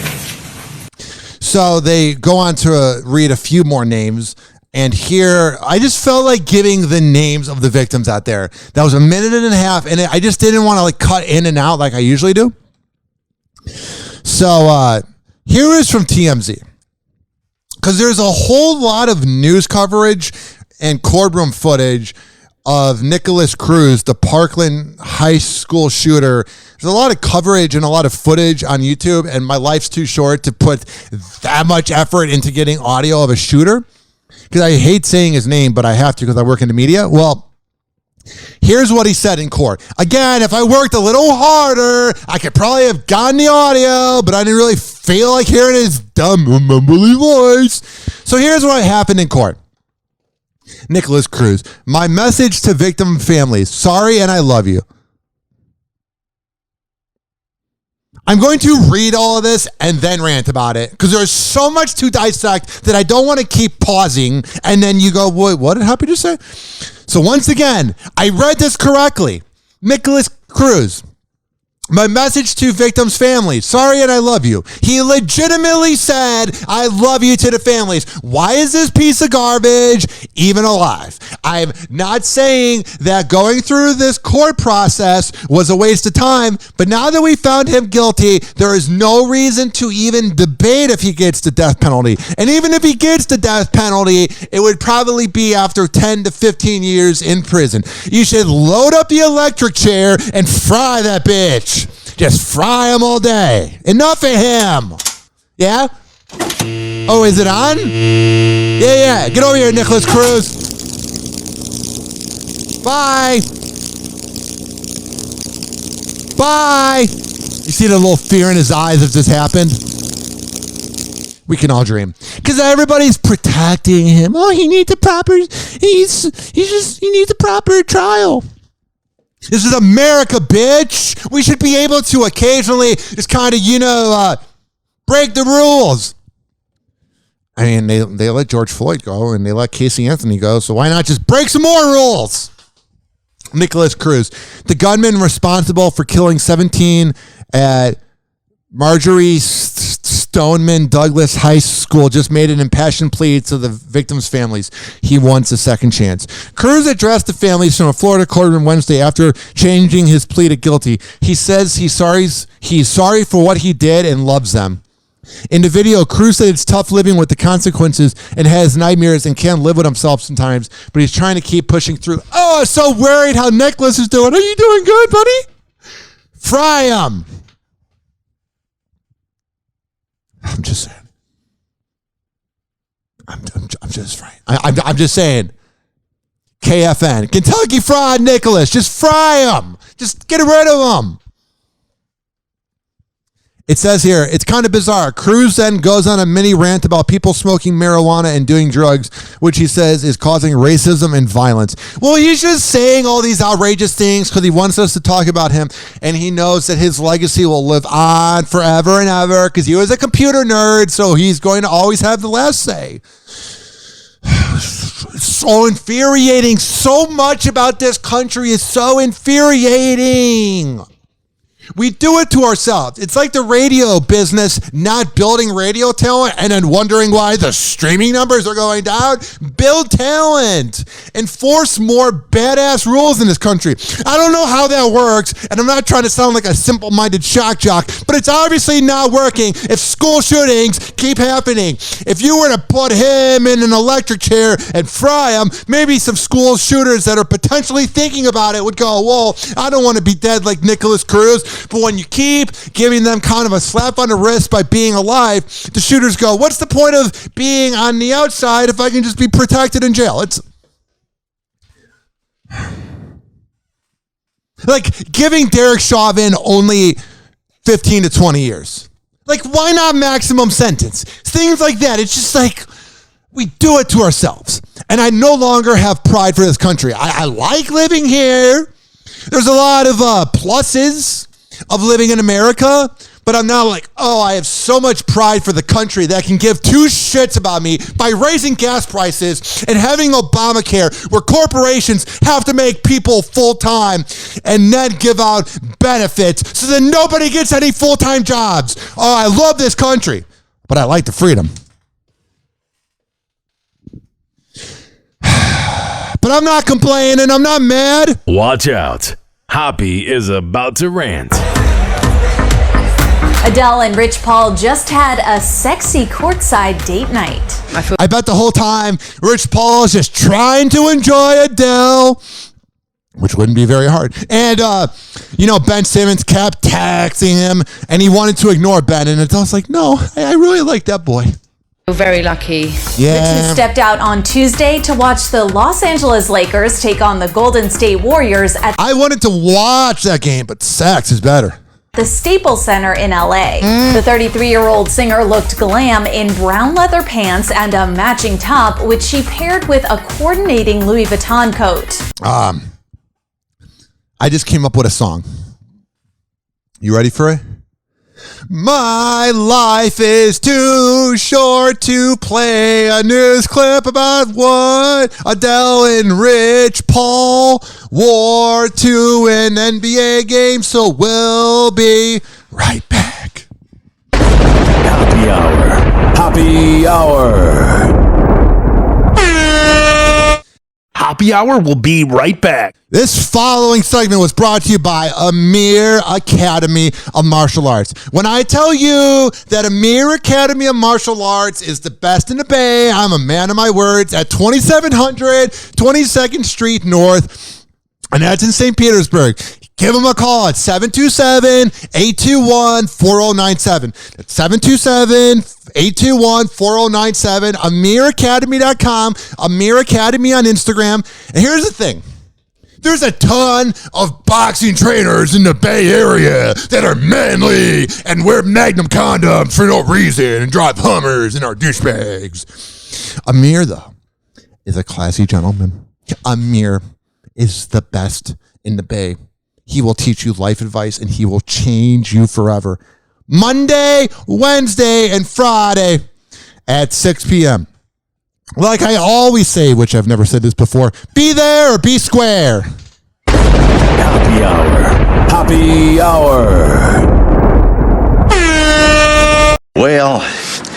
So they go on to read a few more names. And here, I just felt like giving the names of the victims out there. That was a minute and a half, and I just didn't want to like cut in and out like I usually do. So here is from TMZ. Because there's a whole lot of news coverage and courtroom footage of Nicholas Cruz, the Parkland high school shooter. There's a lot of coverage and a lot of footage on YouTube, and my life's too short to put that much effort into getting audio of a shooter. Because I hate saying his name, but I have to because I work in the media. Well, here's what he said in court. Again, if I worked a little harder, I could probably have gotten the audio, but I didn't really feel like hearing his dumb, mumbly voice. So here's what happened in court. Nicholas Cruz, my message to victim families, sorry and I love you. I'm going to read all of this and then rant about it because there's so much to dissect that I don't want to keep pausing and then you go, wait, what did Hoppe just say? So once again, I read this correctly. Nicholas Cruz, my message to victims' families, sorry and I love you. He legitimately said, I love you to the families. Why is this piece of garbage even alive? I'm not saying that going through this court process was a waste of time, but now that we found him guilty, there is no reason to even debate if he gets the death penalty. And even if he gets the death penalty, it would probably be after 10 to 15 years in prison. You should load up the electric chair and fry that bitch. Just fry him all day. Enough of him. Yeah? Oh, is it on? Yeah. Get over here, Nicholas Cruz. Bye. Bye. You see the little fear in his eyes if this happened? We can all dream. Because everybody's protecting him. Oh, he needs the proper, he needs a proper trial. This is America, bitch. We should be able to occasionally just kind of, break the rules. I mean, they let George Floyd go and they let Casey Anthony go, so why not just break some more rules? Nicholas Cruz, the gunman responsible for killing 17 at Marjorie Stoneman Douglas High School, just made an impassioned plea to the victims' families. He wants a second chance. Cruz addressed the families from a Florida courtroom Wednesday after changing his plea to guilty. He says he's sorry for what he did and loves them. In the video, Cruz said it's tough living with the consequences and has nightmares and can't live with himself sometimes, but he's trying to keep pushing through. Oh, I'm so worried how Nicholas is doing. Are you doing good, buddy? Fry him. I'm just saying. I'm just frying. I'm just saying. KFN, Kentucky Fried Nicholas, just fry him. Just get rid of him. It says here, it's kind of bizarre. Cruz then goes on a mini rant about people smoking marijuana and doing drugs, which he says is causing racism and violence. Well, he's just saying all these outrageous things because he wants us to talk about him, and he knows that his legacy will live on forever and ever because he was a computer nerd, so he's going to always have the last say. It's so infuriating. So much about this country is so infuriating. We do it to ourselves. It's like the radio business not building radio talent and then wondering why the streaming numbers are going down. Build talent. Enforce more badass rules in this country. I don't know how that works, and I'm not trying to sound like a simple-minded shock jock, but it's obviously not working if school shootings keep happening. If you were to put him in an electric chair and fry him, maybe some school shooters that are potentially thinking about it would go, well, I don't want to be dead like Nicholas Cruz. But when you keep giving them kind of a slap on the wrist by being alive, the shooters go, what's the point of being on the outside if I can just be protected in jail? It's like giving Derek Chauvin only 15 to 20 years. Like, why not maximum sentence? Things like that. It's just like, we do it to ourselves. And I no longer have pride for this country. I like living here. There's a lot of pluses of living in America, but I'm not like, oh, I have so much pride for the country that can give two shits about me by raising gas prices and having Obamacare where corporations have to make people full-time and then give out benefits so that nobody gets any full-time jobs. Oh, I love this country, but I like the freedom. But I'm not complaining. I'm not mad. Watch out. Hoppe is about to rant. Adele and Rich Paul just had a sexy courtside date night. I bet the whole time Rich Paul is just trying to enjoy Adele, which wouldn't be very hard. And, Ben Simmons kept texting him, and he wanted to ignore Ben. And Adele's like, no, I really like that boy. Very lucky. Yeah. The two stepped out on Tuesday to watch the Los Angeles Lakers take on the Golden State Warriors at I wanted to watch that game, but sex is better. The Staples Center in LA. The 33-year-old singer looked glam in brown leather pants and a matching top, which she paired with a coordinating Louis Vuitton coat. I just came up with a song. You ready for it? My life is too short to play a news clip about what Adele and Rich Paul wore to an NBA game, so we'll be right back. Hoppe Hour. Hoppe Hour. Hoppe Hour will be right back. This following segment was brought to you by Amir Academy of Martial Arts. When I tell you that Amir Academy of Martial Arts is the best in the Bay, I'm a man of my words. At 2700 22nd Street North, and that's in St. Petersburg. Give them a call at 727-821-4097. That's 727-821-4097. AmirAcademy.com. Amir Academy on Instagram. And here's the thing. There's a ton of boxing trainers in the Bay Area that are manly and wear Magnum condoms for no reason and drive Hummers and are douchebags. Amir, though, is a classy gentleman. Amir is the best in the Bay. He will teach you life advice and he will change you forever. Monday, Wednesday, and Friday at 6 p.m. Like I always say, which I've never said this before, be there or be square. Hoppe Hour. Hoppe Hour. Well,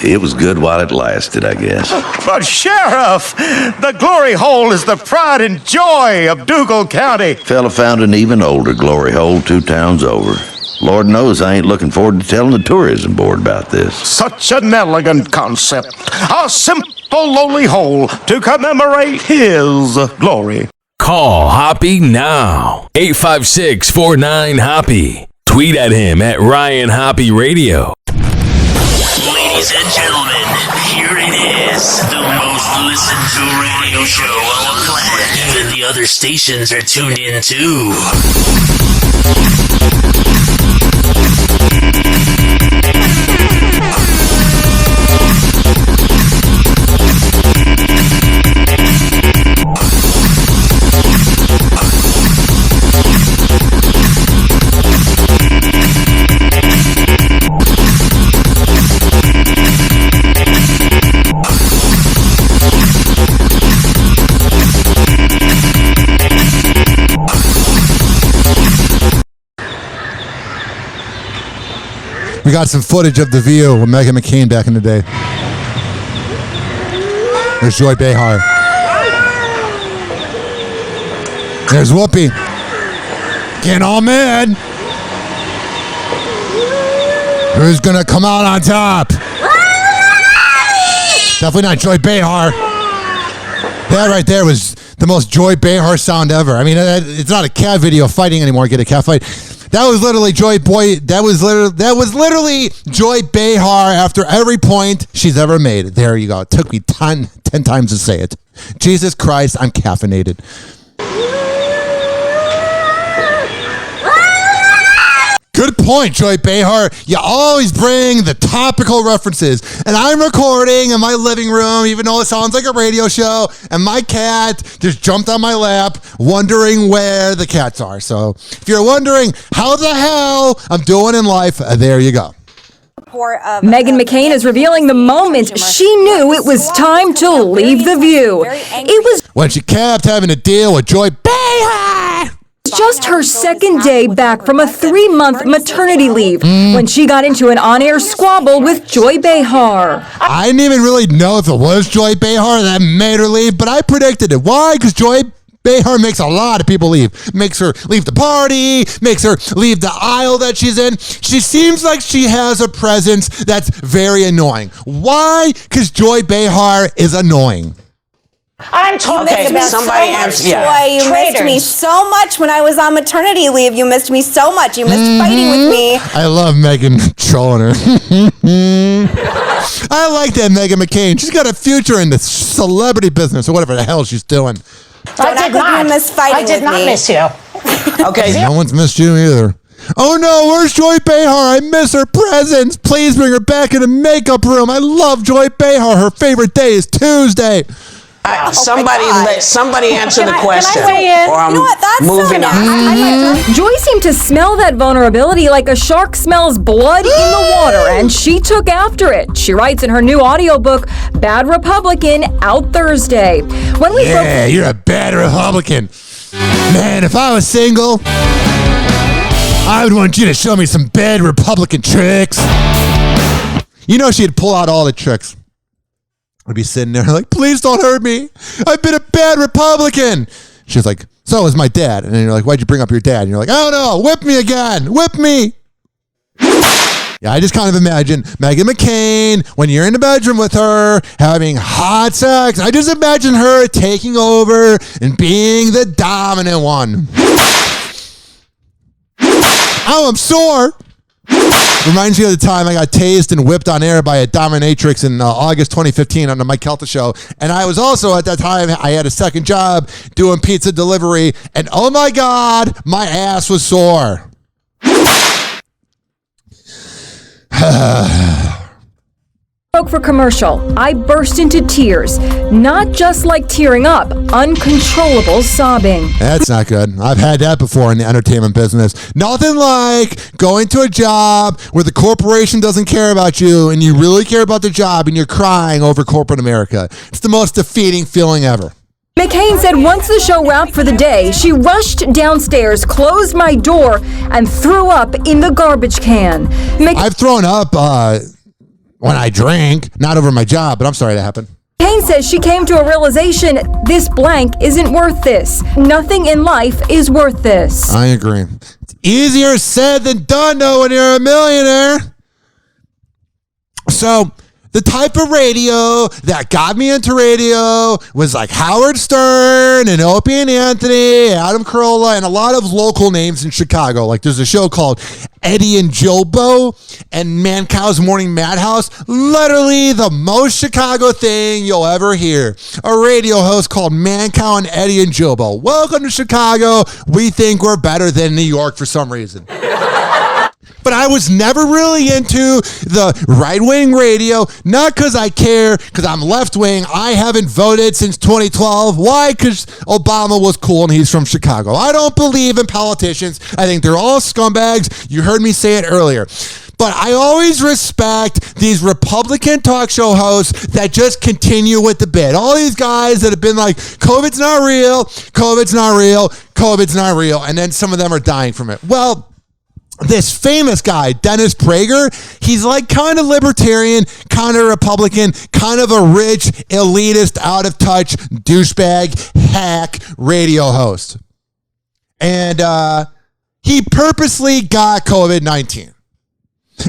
it was good while it lasted, I guess. But Sheriff, the glory hole is the pride and joy of Dougal County. Fella found an even older glory hole 2 towns over. Lord knows I ain't looking forward to telling the tourism board about this. Such an elegant concept. A simple, lowly hole to commemorate his glory. Call Hoppe now. 856-49-HOPPE. Tweet at him at Ryan Hoppe Radio. Ladies and gentlemen, here it is. The most listened to radio show on the planet. Even the other stations are tuned in too. We got some footage of The View with Meghan McCain back in the day. There's Joy Behar. There's Whoopi. Getting all mad. Who's gonna come out on top? Definitely not Joy Behar. That right there was the most Joy Behar sound ever. I mean, it's not a cat video fighting anymore. Get a cat fight. That was literally That was literally Joy Behar after every point she's ever made. There you go. It took me 10 times to say it. Jesus Christ, I'm caffeinated. Good point, Joy Behar. You always bring the topical references. And I'm recording in my living room, even though it sounds like a radio show, and my cat just jumped on my lap, wondering where the cats are. So if you're wondering how the hell I'm doing in life, there you go. Meghan McCain is revealing the moment she knew it was time to leave The View. It was when she kept having to deal with Joy Behar. Just her second day back from a 3-month maternity leave when she got into an on-air squabble with Joy Behar. I didn't even really know if it was Joy Behar that made her leave, but I predicted it. Why? Because Joy Behar makes a lot of people leave. Makes her leave the party, makes her leave the aisle that she's in. She seems like she has a presence that's very annoying. Why? Because Joy Behar is annoying. I'm talking about somebody else. Joy, you missed me so much when I was on maternity leave. You missed me so much. You missed fighting with me. I love Meghan trolling her. I like that Meghan McCain. She's got a future in the celebrity business or whatever the hell she's doing. I did not miss you. Okay. No one's missed you either. Oh no, where's Joy Behar? I miss her presence. Please bring her back in the makeup room. I love Joy Behar. Her favorite day is Tuesday. Somebody answer the question. Or I'm moving on. Joy seemed to smell that vulnerability like a shark smells blood in the water, and she took after it. She writes in her new audiobook, Bad Republican, out Thursday. You're a bad Republican. Man, if I was single, I would want you to show me some bad Republican tricks. You know she'd pull out all the tricks. I'd be sitting there like, please don't hurt me. I've been a bad Republican. She's like, so is my dad. And then you're like, why'd you bring up your dad? And you're like, oh no, whip me again. Whip me. Yeah, I just kind of imagine Meghan McCain, when you're in the bedroom with her, having hot sex. I just imagine her taking over and being the dominant one. Oh, I'm sore. Reminds me of the time I got tased and whipped on air by a dominatrix in August 2015 on the Mike Kelta show. And I was also, at that time, I had a second job doing pizza delivery. And oh my God, my ass was sore. Spoke for commercial. I burst into tears, not just like tearing up, uncontrollable sobbing. That's not good. I've had that before in the entertainment business. Nothing like going to a job where the corporation doesn't care about you and you really care about the job and you're crying over corporate America. It's the most defeating feeling ever. McCain said once the show wrapped for the day, she rushed downstairs, closed my door, and threw up in the garbage can. I've thrown up when I drink, not over my job, but I'm sorry that happened. McCain says she came to a realization, this blank isn't worth this. Nothing in life is worth this. I agree. It's easier said than done, though, when you're a millionaire. So the type of radio that got me into radio was like Howard Stern and Opie and Anthony, Adam Carolla, and a lot of local names in Chicago. Like there's a show called Eddie and Jobo and Mancow's Morning Madhouse. Literally the most Chicago thing you'll ever hear. A radio host called Mancow and Eddie and Jobo. Welcome to Chicago. We think we're better than New York for some reason. But I was never really into the right-wing radio, not because I care, because I'm left-wing. I haven't voted since 2012. Why? Because Obama was cool and he's from Chicago. I don't believe in politicians. I think they're all scumbags. You heard me say it earlier. But I always respect these Republican talk show hosts that just continue with the bit. All these guys that have been like, COVID's not real, COVID's not real, COVID's not real, and then some of them are dying from it. Well, this famous guy, Dennis Prager, he's like kind of libertarian, kind of Republican, kind of a rich, elitist, out of touch, douchebag, hack radio host. And he purposely got COVID-19.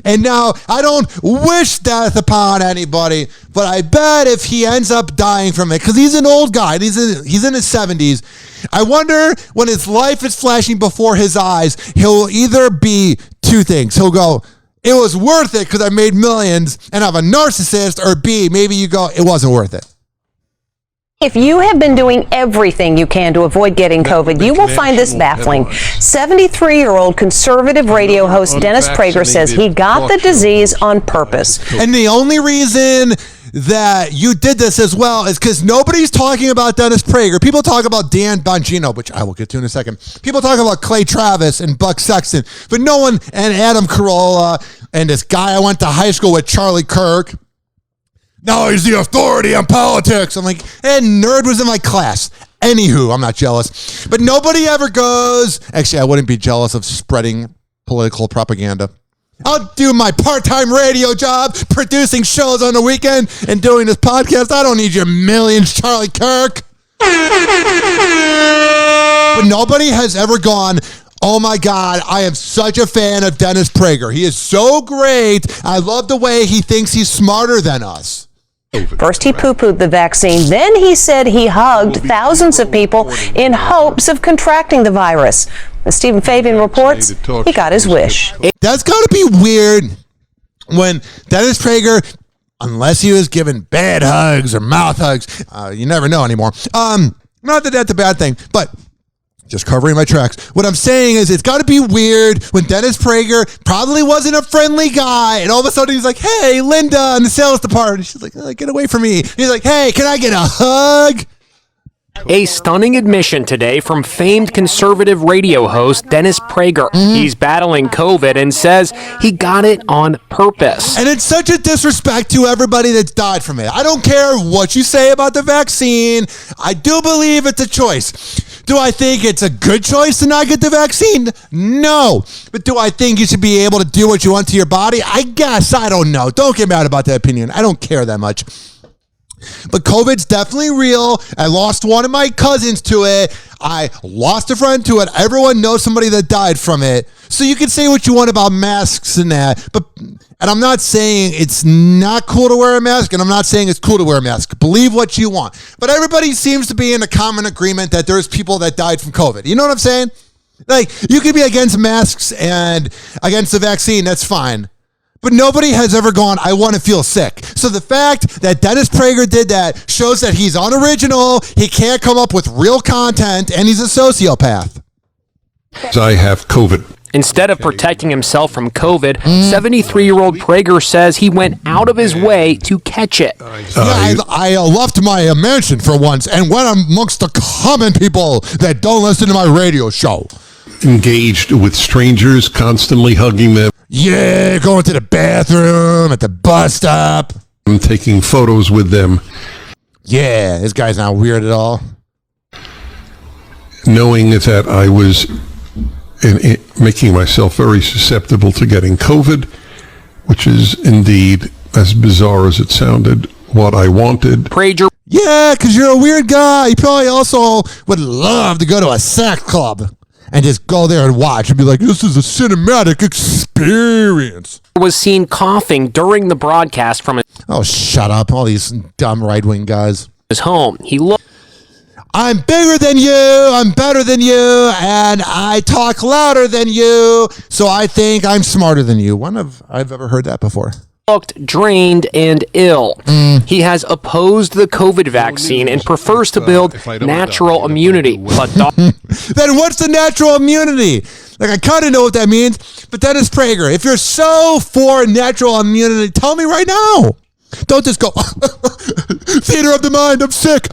And now, I don't wish death upon anybody, but I bet if he ends up dying from it, because he's an old guy, he's in his 70s, I wonder when his life is flashing before his eyes, he'll either be two things. He'll go, it was worth it because I made millions and I'm a narcissist, or B, maybe you go, it wasn't worth it. If you have been doing everything you can to avoid getting COVID, you will find this baffling. 73-year-old conservative radio host Dennis Prager says he got the disease on purpose. And the only reason that you did this as well is because nobody's talking about Dennis Prager. People talk about Dan Bongino, which I will get to in a second. People talk about Clay Travis and Buck Sexton, but no one, and Adam Carolla, and this guy I went to high school with, Charlie Kirk. Now he's the authority on politics. I'm like, nerd was in my class. Anywho, I'm not jealous. But nobody ever goes, actually, I wouldn't be jealous of spreading political propaganda. I'll do my part-time radio job, producing shows on the weekend and doing this podcast. I don't need your millions, Charlie Kirk. But nobody has ever gone, oh my God, I am such a fan of Dennis Prager. He is so great. I love the way he thinks he's smarter than us. First, he poo-pooed the vaccine. Then he said he hugged thousands of people in hopes of contracting the virus. As Stephen Fabian reports, he got his wish. That's got to be weird when Dennis Prager, unless he was given bad hugs or mouth hugs, you never know anymore. Not that that's a bad thing, but just covering my tracks. What I'm saying is it's got to be weird when Dennis Prager probably wasn't a friendly guy, and all of a sudden he's like, hey, Linda in the sales department. She's like, oh, get away from me. He's like, hey, can I get a hug? A stunning admission today from famed conservative radio host Dennis Prager. He's battling COVID and says he got it on purpose. And it's such a disrespect to everybody that's died from it. I don't care what you say about the vaccine. I do believe it's a choice. Do I think it's a good choice to not get the vaccine? No. But do I think you should be able to do what you want to your body? I guess. I don't know. Don't get mad about that opinion. I don't care that much. But COVID's definitely real. I lost one of my cousins to it. I lost a friend to it. Everyone knows somebody that died from it. So you can say what you want about masks and that. And I'm not saying it's not cool to wear a mask, and I'm not saying it's cool to wear a mask. Believe what you want. But everybody seems to be in a common agreement that there's people that died from COVID. You know what I'm saying? Like, you could be against masks and against the vaccine. That's fine. But nobody has ever gone, I want to feel sick. So the fact that Dennis Prager did that shows that he's unoriginal, he can't come up with real content, and he's a sociopath. I have COVID. Instead of protecting himself from COVID, 73-year-old Prager says he went out of his way to catch it. I left my mansion for once and went amongst the common people that don't listen to my radio show. Engaged with strangers, constantly hugging them. Yeah, going to the bathroom, at the bus stop. I'm taking photos with them. Yeah, this guy's not weird at all. Knowing that I was making myself very susceptible to getting COVID, which is indeed, as bizarre as it sounded, what I wanted. Prager. Yeah, because you're a weird guy. You probably also would love to go to a sex club and just go there and watch and be like, this is a cinematic experience. Was seen coughing during the broadcast from Oh, shut up. All these dumb right-wing guys. His home. He looked. I'm bigger than you, I'm better than you, and I talk louder than you, so I think I'm smarter than you. I've ever heard that before. Looked drained and ill. He has opposed the COVID vaccine and prefers to build natural immunity. But then what's the natural immunity? Like, I kind of know what that means, but Dennis Prager, if you're so for natural immunity, tell me right now. Don't just go, theater of the mind, I'm sick.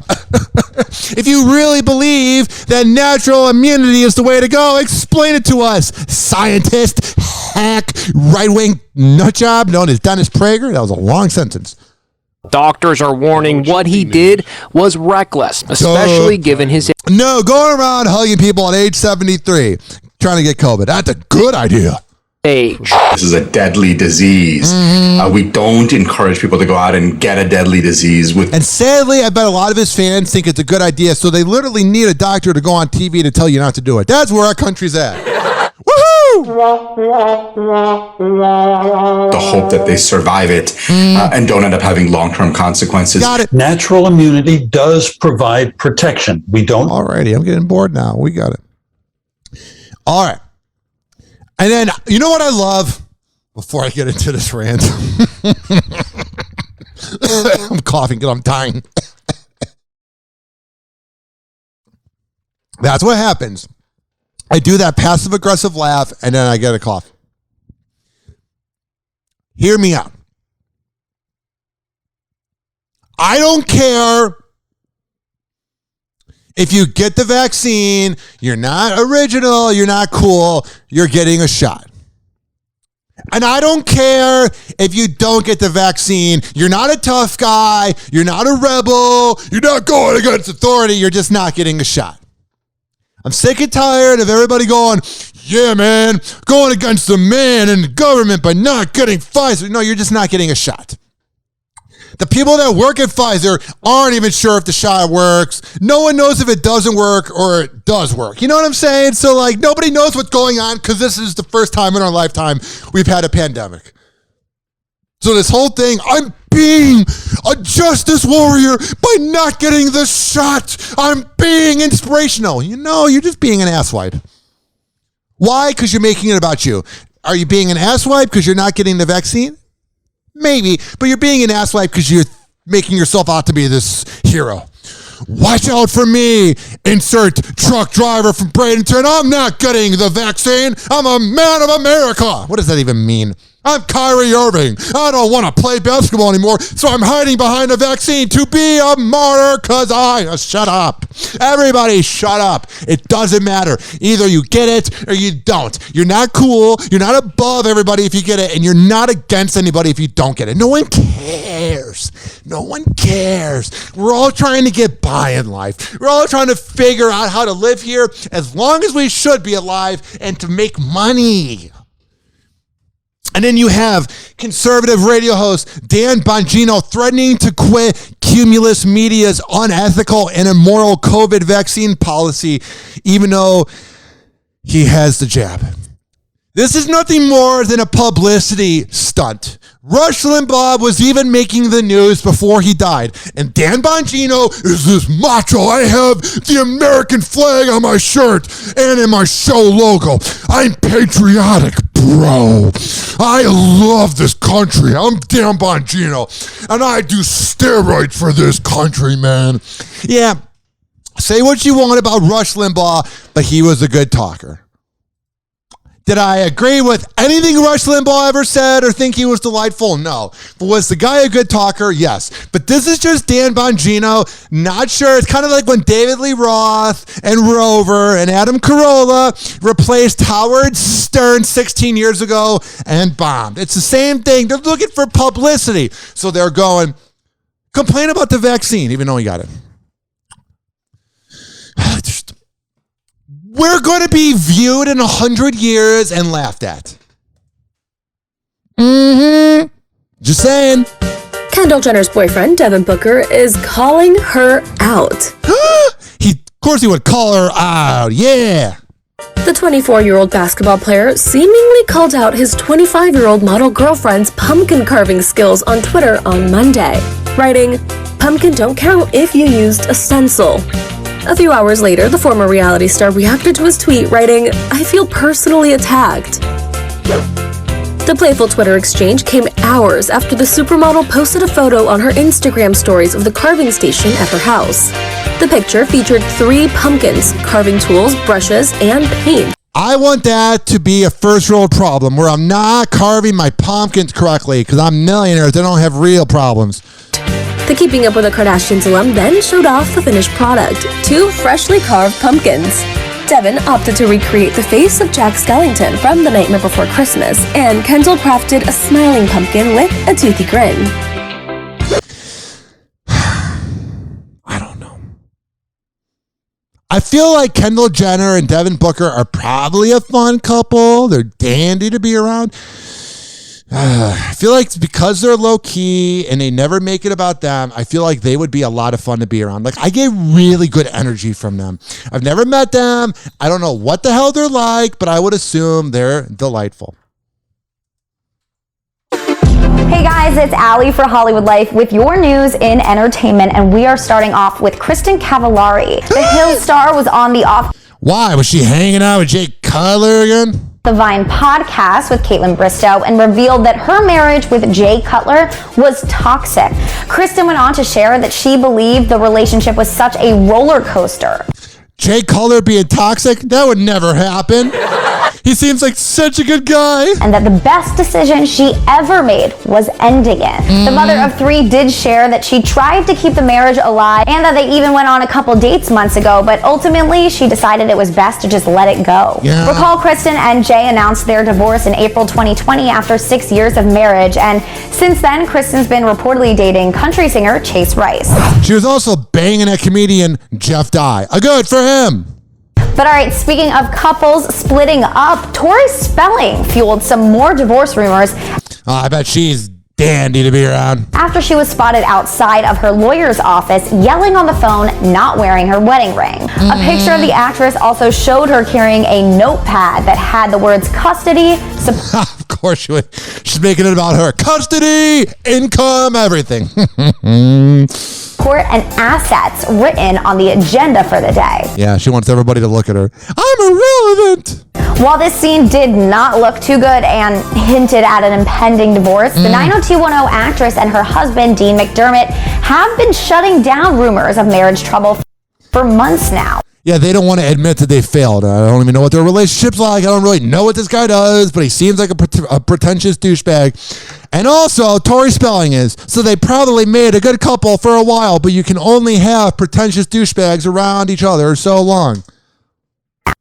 If you really believe that natural immunity is the way to go, explain it to us. Scientist, hack, right-wing nutjob known as Dennis Prager. That was a long sentence. Doctors are warning what he did was reckless, especially given his... No, going around hugging people at age 73, trying to get COVID. That's a good idea. age. This is a deadly disease. We don't encourage people to go out and get a deadly disease with. And sadly, I bet a lot of his fans think it's a good idea, so they literally need a doctor to go on TV to tell you not to do it. That's where our country's at. Woohoo! The hope that they survive it and don't end up having long-term consequences. Got it. Natural immunity does provide protection. We don't. Alrighty, I'm getting bored now. We got it. All right. And then, you know what I love? Before I get into this rant. I'm coughing because I'm dying. That's what happens. I do that passive-aggressive laugh, and then I get a cough. Hear me out. I don't care if you get the vaccine, you're not original, you're not cool, you're getting a shot. And I don't care if you don't get the vaccine, you're not a tough guy, you're not a rebel, you're not going against authority, you're just not getting a shot. I'm sick and tired of everybody going, yeah, man, going against the man and the government by not getting Pfizer. No, you're just not getting a shot. The people that work at Pfizer aren't even sure if the shot works. No one knows if it doesn't work or it does work. You know what I'm saying? So, like, nobody knows what's going on because this is the first time in our lifetime we've had a pandemic. So this whole thing, I'm being a justice warrior by not getting the shot. I'm being inspirational. You know, you're just being an asswipe. Why? Because you're making it about you. Are you being an asswipe because you're not getting the vaccine? Maybe, but you're being an asswipe because you're making yourself out to be this hero. Watch out for me, insert truck driver from Bradenton. I'm not getting the vaccine. I'm a man of America. What does that even mean? I'm Kyrie Irving. I don't want to play basketball anymore, so I'm hiding behind a vaccine to be a martyr because shut up. Everybody shut up. It doesn't matter. Either you get it or you don't. You're not cool. You're not above everybody if you get it, and you're not against anybody if you don't get it. No one cares. No one cares. We're all trying to get by in life. We're all trying to figure out how to live here as long as we should be alive and to make money. And then you have conservative radio host Dan Bongino threatening to quit Cumulus Media's unethical and immoral COVID vaccine policy, even though he has the jab. This is nothing more than a publicity stunt. Rush Limbaugh was even making the news before he died. And Dan Bongino is this macho. I have the American flag on my shirt and in my show logo. I'm patriotic, bro. I love this country. I'm Dan Bongino. And I do steroids for this country, man. Yeah, say what you want about Rush Limbaugh, but he was a good talker. Did I agree with anything Rush Limbaugh ever said or think he was delightful? No. But was the guy a good talker? Yes. But this is just Dan Bongino. Not sure. It's kind of like when David Lee Roth and Rover and Adam Carolla replaced Howard Stern 16 years ago and bombed. It's the same thing. They're looking for publicity. So they're going, complain about the vaccine, even though he got it. We're going to be viewed in 100 years and laughed at. Just saying. Kendall Jenner's boyfriend, Devin Booker, is calling her out. Of course he would call her out, yeah. The 24-year-old basketball player seemingly called out his 25-year-old model girlfriend's pumpkin carving skills on Twitter on Monday, writing, "Pumpkin don't count if you used a stencil." A few hours later, the former reality star reacted to his tweet, writing, "I feel personally attacked." The playful Twitter exchange came hours after the supermodel posted a photo on her Instagram stories of the carving station at her house. The picture featured 3 pumpkins, carving tools, brushes, and paint. I want that to be a first world problem where I'm not carving my pumpkins correctly because I'm millionaires. They don't have real problems. The Keeping Up with the Kardashians alum then showed off the finished product, 2 freshly carved pumpkins. Devin opted to recreate the face of Jack Skellington from The Nightmare Before Christmas, and Kendall crafted a smiling pumpkin with a toothy grin. I feel like Kendall Jenner and Devin Booker are probably a fun couple. They're dandy to be around. I feel like because they're low key and they never make it about them, I feel like they would be a lot of fun to be around. Like, I get really good energy from them. I've never met them. I don't know what the hell they're like, but I would assume they're delightful. Hey guys, it's Allie for Hollywood Life with your news in entertainment, and we are starting off with Kristen Cavallari. The Hill star was on the Why? Was she hanging out with Jay Cutler again? The Vine podcast with Caitlin Bristow and revealed that her marriage with Jay Cutler was toxic. Kristen went on to share that she believed the relationship was such a roller coaster. Jay Cutler being toxic? That would never happen. He seems like such a good guy. And that the best decision she ever made was ending it. The mother of three did share that she tried to keep the marriage alive and that they even went on a couple dates months ago, but ultimately she decided it was best to just let it go. Yeah. Recall Kristen and Jay announced their divorce in April 2020 after 6 years of marriage, and since then Kristen's been reportedly dating country singer Chase Rice. She was also banging a comedian Jeff Dye. A good for him. But all right, speaking of couples splitting up, Tori Spelling fueled some more divorce rumors. I bet she's dandy to be around. After she was spotted outside of her lawyer's office yelling on the phone, not wearing her wedding ring. A picture of the actress also showed her carrying a notepad that had the words custody. Of course she would. She's making it about her. Custody, income, everything. Support and assets written on the agenda for the day. Yeah, she wants everybody to look at her. I'm irrelevant. While this scene did not look too good and hinted at an impending divorce, the 90210 actress and her husband, Dean McDermott, have been shutting down rumors of marriage trouble for months now. Yeah, they don't want to admit that they failed. I don't even know what their relationship's like. I don't really know what this guy does, but he seems like a pretentious douchebag. And also, Tori Spelling is. So they probably made a good couple for a while, but you can only have pretentious douchebags around each other so long.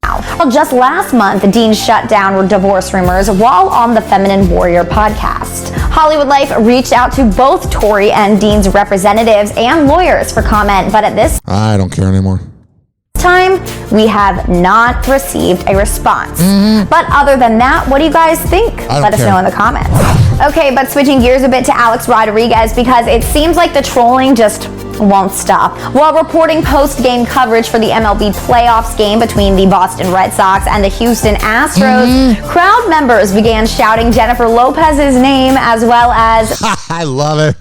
Well, just last month, Dean shut down divorce rumors while on the Feminine Warrior podcast. Hollywood Life reached out to both Tori and Dean's representatives and lawyers for comment, but at this I don't care anymore. time, we have not received a response. But other than that, what do you guys think? Let us know in the comments. Okay, but switching gears a bit to Alex Rodriguez, because it seems like the trolling just won't stop. While reporting post-game coverage for the MLB playoffs game between the Boston Red Sox and the Houston Astros, crowd members began shouting Jennifer Lopez's name as well as I love it.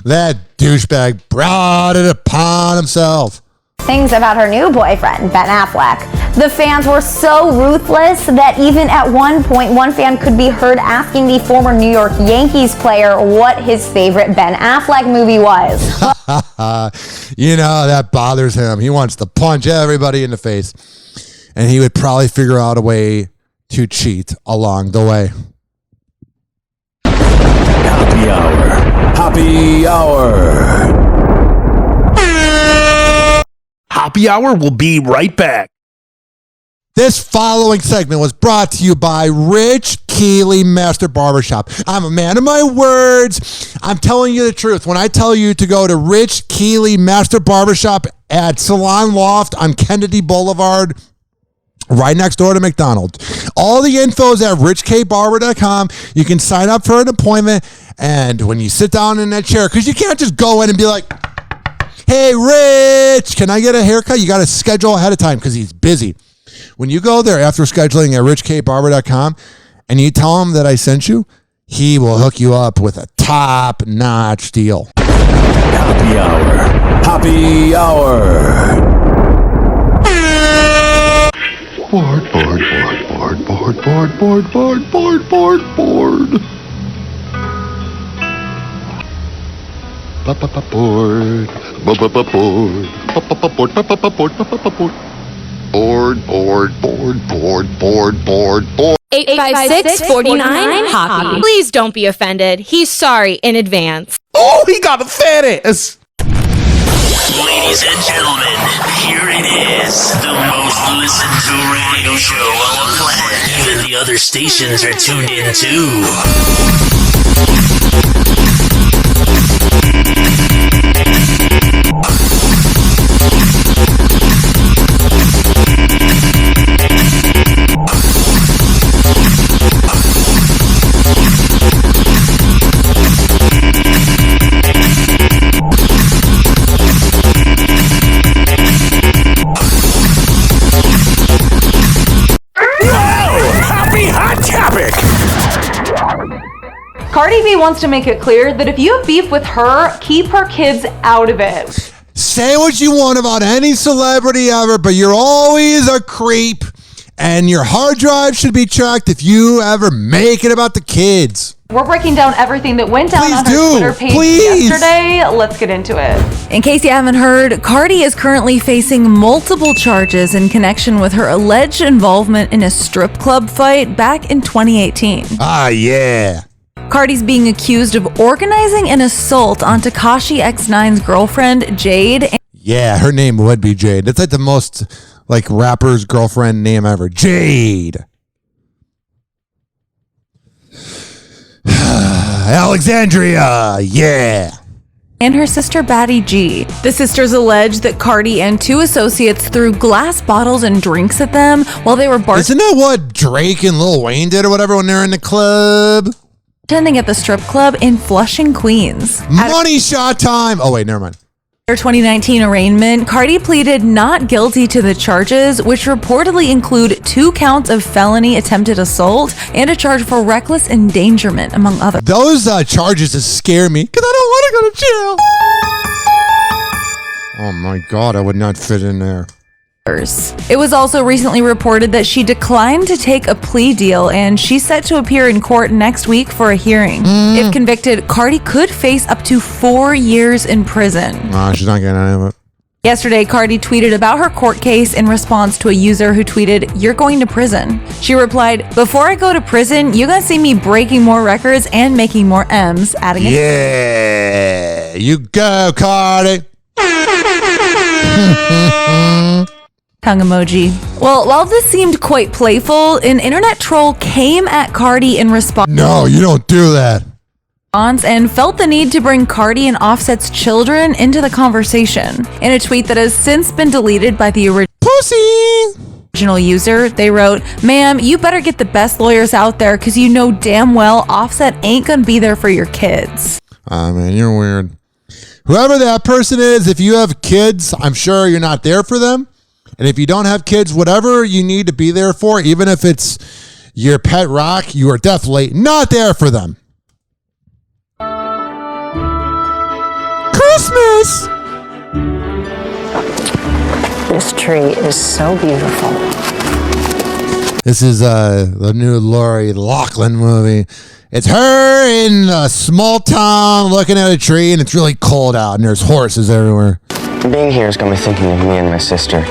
That douchebag brought it upon himself. things about her new boyfriend, Ben Affleck. The fans were so ruthless that even at one point, one fan could be heard asking the former New York Yankees player what his favorite Ben Affleck movie was. You know, that bothers him. He wants to punch everybody in the face. And he would probably figure out a way to cheat along the way. Hoppe Hour. Hoppe Hour. Hoppe Hour will be right back. This following segment was brought to you by Rich Keeley Master Barbershop. I'm a man of my words. I'm telling you the truth. When I tell you to go to Rich Keeley Master Barbershop at Salon Loft on Kennedy Boulevard, right next door to McDonald's. All the info is at richkbarber.com. You can sign up for an appointment, and when you sit down in that chair, because you can't just go in and be like, hey, Rich, can I get a haircut? You got to schedule ahead of time because he's busy. When you go there after scheduling at richkbarber.com and you tell him that I sent you, he will hook you up with a top-notch deal. Hoppe Hour. Hoppe Hour. Bored, bored, bored, bored, bored, bored, bored, bored, bored, bored. Bored. Bored, bored, bored, bored, bored, bored, bored. 856-49 Hoppe. Please don't be offended. He's sorry in advance. Oh, he got offended. Ladies and gentlemen, here it is, the most listened to radio show on the planet. Even the other stations are tuned in too. Cardi B wants to make it clear that if you have beef with her, keep her kids out of it. Say what you want about any celebrity ever, but you're always a creep, and your hard drive should be checked if you ever make it about the kids. We're breaking down everything that went down on her Twitter page yesterday. Let's get into it. In case you haven't heard, Cardi is currently facing multiple charges in connection with her alleged involvement in a strip club fight back in 2018. Ah, yeah. Cardi's being accused of organizing an assault on Tekashi X9's girlfriend, Jade. Yeah, her name would be Jade. That's like the most rapper's girlfriend name ever. Jade. Alexandria, yeah. And her sister Batty G. The sisters allege that Cardi and two associates threw glass bottles and drinks at them while they were Isn't that what Drake and Lil Wayne did or whatever when they're in the club? Attending at the strip club in Flushing, Queens. Money shot time. Oh, wait, never mind. Their 2019 arraignment, Cardi pleaded not guilty to the charges, which reportedly include 2 counts of felony attempted assault and a charge for reckless endangerment, among others. Those charges just scare me because I don't want to go to jail. Oh my God, I would not fit in there. It was also recently reported that she declined to take a plea deal, and she's set to appear in court next week for a hearing. If convicted, Cardi could face up to 4 years in prison. No, she's not getting any of it. Yesterday, Cardi tweeted about her court case in response to a user who tweeted, "You're going to prison." She replied, "Before I go to prison, you're gonna see me breaking more records and making more M's," adding Yeah, you go, Cardi. Tongue emoji. Well, while this seemed quite playful, an internet troll came at Cardi in response. No, you don't do that. And felt the need to bring Cardi and Offset's children into the conversation. In a tweet that has since been deleted by the original user, they wrote, "Ma'am, you better get the best lawyers out there because you know damn well Offset ain't gonna be there for your kids." Oh, man, you're weird. Whoever that person is, if you have kids, I'm sure you're not there for them. And if you don't have kids, whatever you need to be there for, even if it's your pet rock, you are definitely not there for them. Christmas! This tree is so beautiful. This is the new Lori Loughlin movie. It's her in a small town looking at a tree, and it's really cold out, and there's horses everywhere. Being here has got me thinking of me and my sister.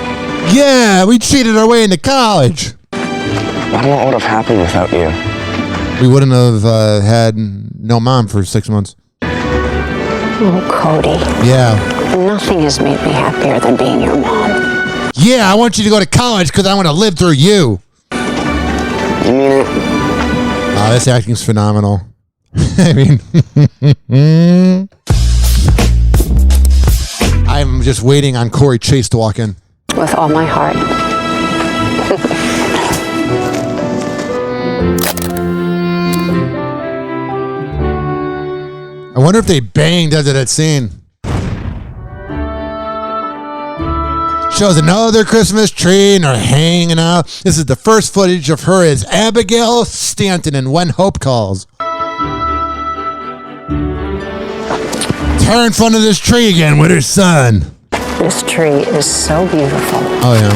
Yeah, we cheated our way into college. I don't know what would have happened without you. We wouldn't have had no mom for 6 months. Oh, Cody. Yeah. Nothing has made me happier than being your mom. Yeah, I want you to go to college because I want to live through you. You mean it? This acting's phenomenal. I mean, I'm just waiting on Corey Chase to walk in. With all my heart. I wonder if they banged under that scene. Shows another Christmas tree and they're hanging out. This is the first footage of her as Abigail Stanton in When Hope Calls. It's her in front of this tree again with her son. This tree is so beautiful. Oh, yeah.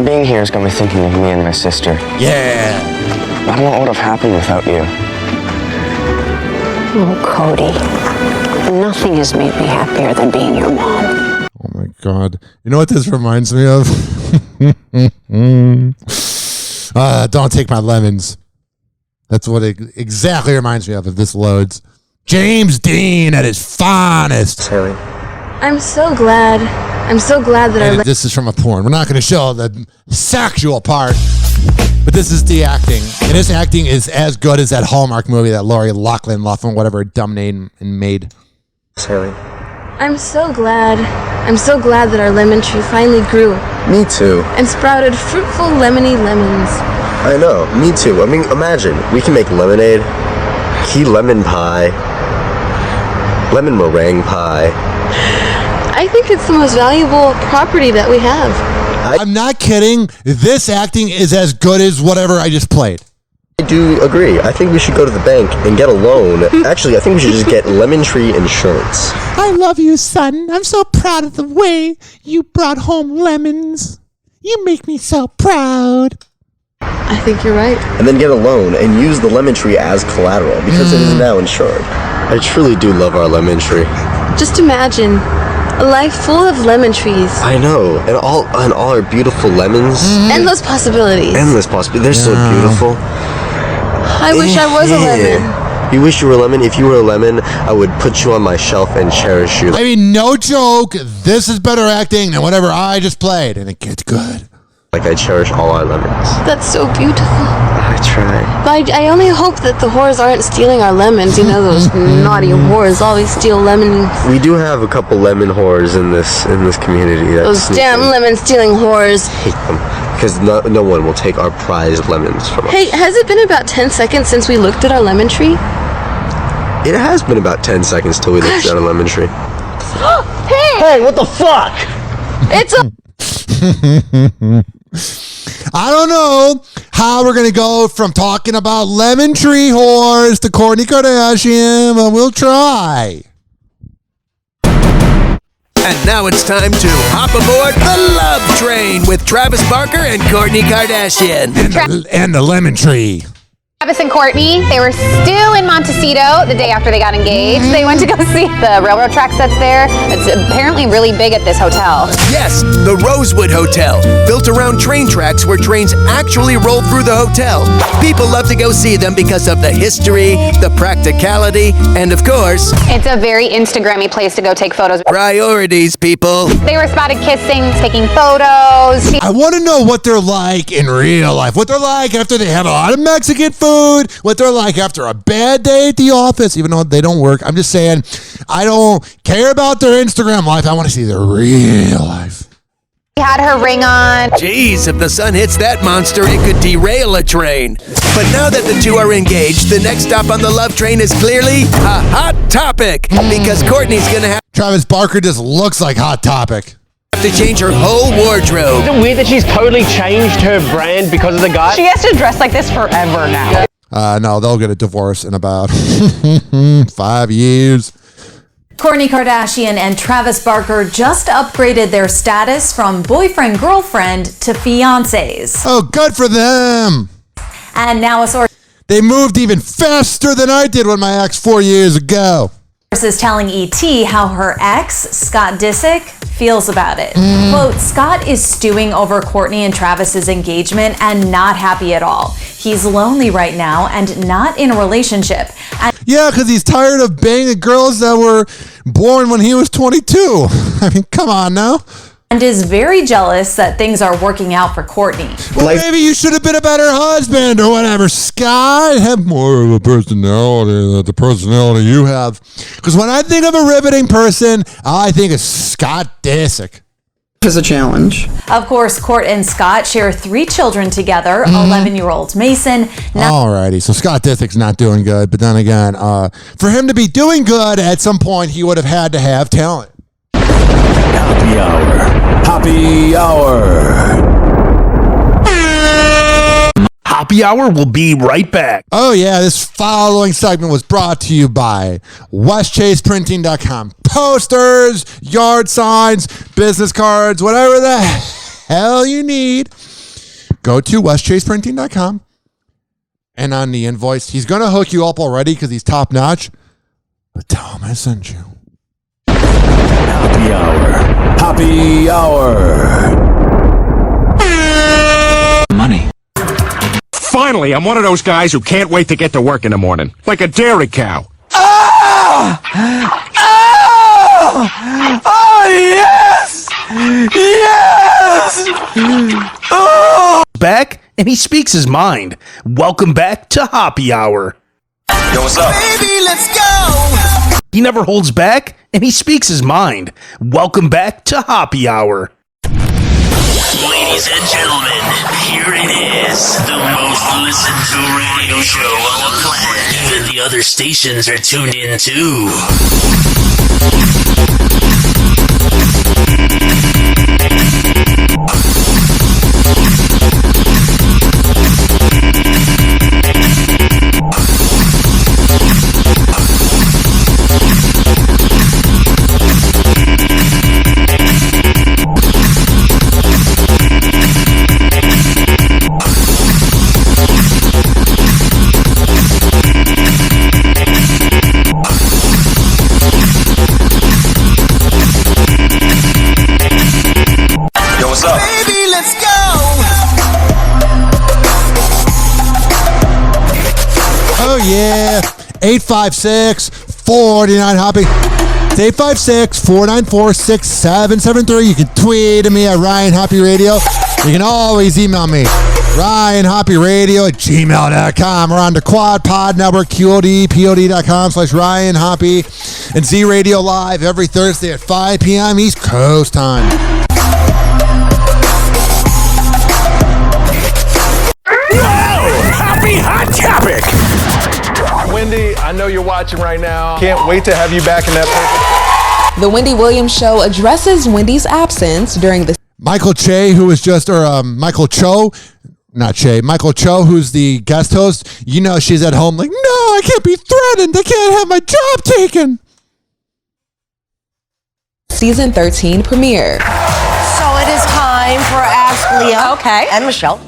Being here has got me thinking of me and my sister. Yeah. I don't know what would have happened without you. Oh, Cody. Nothing has made me happier than being your mom. Oh, my God. You know what this reminds me of? Don't take my lemons. That's what it exactly reminds me of if this loads. James Dean at his finest. Haley. I'm so glad that This is from a porn. We're not going to show the sexual part, but this is the acting. And his acting is as good as that Hallmark movie that Lori Loughlin, whatever dumb name, made. Haley. I'm so glad that our lemon tree finally grew. Me too. And sprouted fruitful lemony lemons. I know, me too. I mean, imagine, we can make lemonade, key lemon pie, lemon meringue pie. I think it's the most valuable property that we have. I'm not kidding. This acting is as good as whatever I just played. I do agree. I think we should go to the bank and get a loan. Actually, I think we should just get lemon tree insurance. I love you, son. I'm so proud of the way you brought home lemons. You make me so proud. I think you're right. And then get a loan and use the lemon tree as collateral because it is now insured. I truly do love our lemon tree. Just imagine a life full of lemon trees. I know, and all our beautiful lemons. Endless possibilities. Endless possibilities. They're so beautiful. I wish I was a lemon. You wish you were a lemon? If you were a lemon, I would put you on my shelf and cherish you. I mean, no joke. This is better acting than whatever I just played, and it gets good. Like I cherish all our lemons. That's so beautiful. I try. But I only hope that the whores aren't stealing our lemons. You know, those naughty whores always steal lemons. We do have a couple lemon whores in this community. Those damn lemon-stealing whores. I hate them because no one will take our prized lemons from us. Hey, has it been about 10 seconds since we looked at our lemon tree? It has been about 10 seconds till we looked at a lemon tree. Hey, what the fuck? It's a... I don't know how we're going to go from talking about lemon tree whores to Kourtney Kardashian, but we'll try. And now it's time to hop aboard the Love Train with Travis Barker and Kourtney Kardashian. And the lemon tree. Travis and Kourtney, they were still in Montecito the day after they got engaged. They went to go see the railroad tracks that's there. It's apparently really big at this hotel. Yes, the Rosewood Hotel, built around train tracks where trains actually roll through the hotel. People love to go see them because of the history, the practicality, and of course... It's a very Instagrammy place to go take photos. Priorities, people. They were spotted kissing, taking photos. I want to know what they're like in real life. What they're like after they have a lot of Mexican food. What they're like after a bad day at the office, even though they don't work. I'm just saying, I don't care about their Instagram life. I want to see their real life. She had her ring on. Jeez, if the sun hits that monster, it could derail a train. But now that the two are engaged, the next stop on the Love Train is clearly a hot topic. Because Kourtney's going to have... Travis Barker just looks like Hot Topic. To change her whole wardrobe. Is it weird that she's totally changed her brand because of the guy? She has to dress like this forever now. No, they'll get a divorce in about 5 years. Kourtney Kardashian and Travis Barker just upgraded their status from boyfriend-girlfriend to fiancés. Oh, good for them. And now a source... They moved even faster than I did with my ex 4 years ago. Is telling ET how her ex, Scott Disick, feels about it. Quote, Scott is stewing over Kourtney and Travis's engagement and not happy at all. He's lonely right now and not in a relationship. Yeah, because he's tired of banging girls that were born when he was 22. I mean, come on now. And is very jealous that things are working out for Kourtney. Well, maybe you should have been a better husband or whatever, Scott. Have more of a personality than the personality you have. Because when I think of a riveting person, I think of Scott Disick. Is a challenge. Of course, Kourt and Scott share 3 children together, 11-year-old Mason. Alrighty, so Scott Disick's not doing good, but then again, for him to be doing good, at some point he would have had to have talent. Hoppe Hour. Hoppe Hour. Hoppe Hour will be right back. Oh yeah, this following segment was brought to you by WestChasePrinting.com. Posters, yard signs, business cards, whatever the hell you need. Go to WestChasePrinting.com. And on the invoice, he's going to hook you up already because he's top notch. But tell him I sent you. Hoppe Hour. Hoppe Hour. Money. Finally, I'm one of those guys who can't wait to get to work in the morning. Like a dairy cow. Oh! Oh! Oh, yes! Yes! Oh! Back, and he speaks his mind. Welcome back to Hoppe Hour. Yo, what's up? Baby, let's go! He never holds back, and he speaks his mind. Welcome back to Hoppe Hour. Ladies and gentlemen, here it is, the most listened to radio show on the planet. Even the other stations are tuned in too. Yeah. 856-49-HOPPY. It's 856-494-6773. You can tweet at me at Ryan Hoppe Radio. You can always email me, RyanHoppeRadio@gmail.com. We're on the Quad Pod Network, QODPOD.com/Ryan Hoppe, and Z Radio Live every Thursday at 5 p.m. East Coast time. Happy Hot Topic. Wendy, I know you're watching right now. Can't wait to have you back in that perfect. The Wendy Williams Show addresses Wendy's absence during the Michael Che, who was just, or Michael Cho, not Che, Michael Cho, who's the guest host. You know, she's at home like, no, I can't be threatened. I can't have my job taken. season 13 premiere. So it is time for Ask Leah. Okay. And Michelle.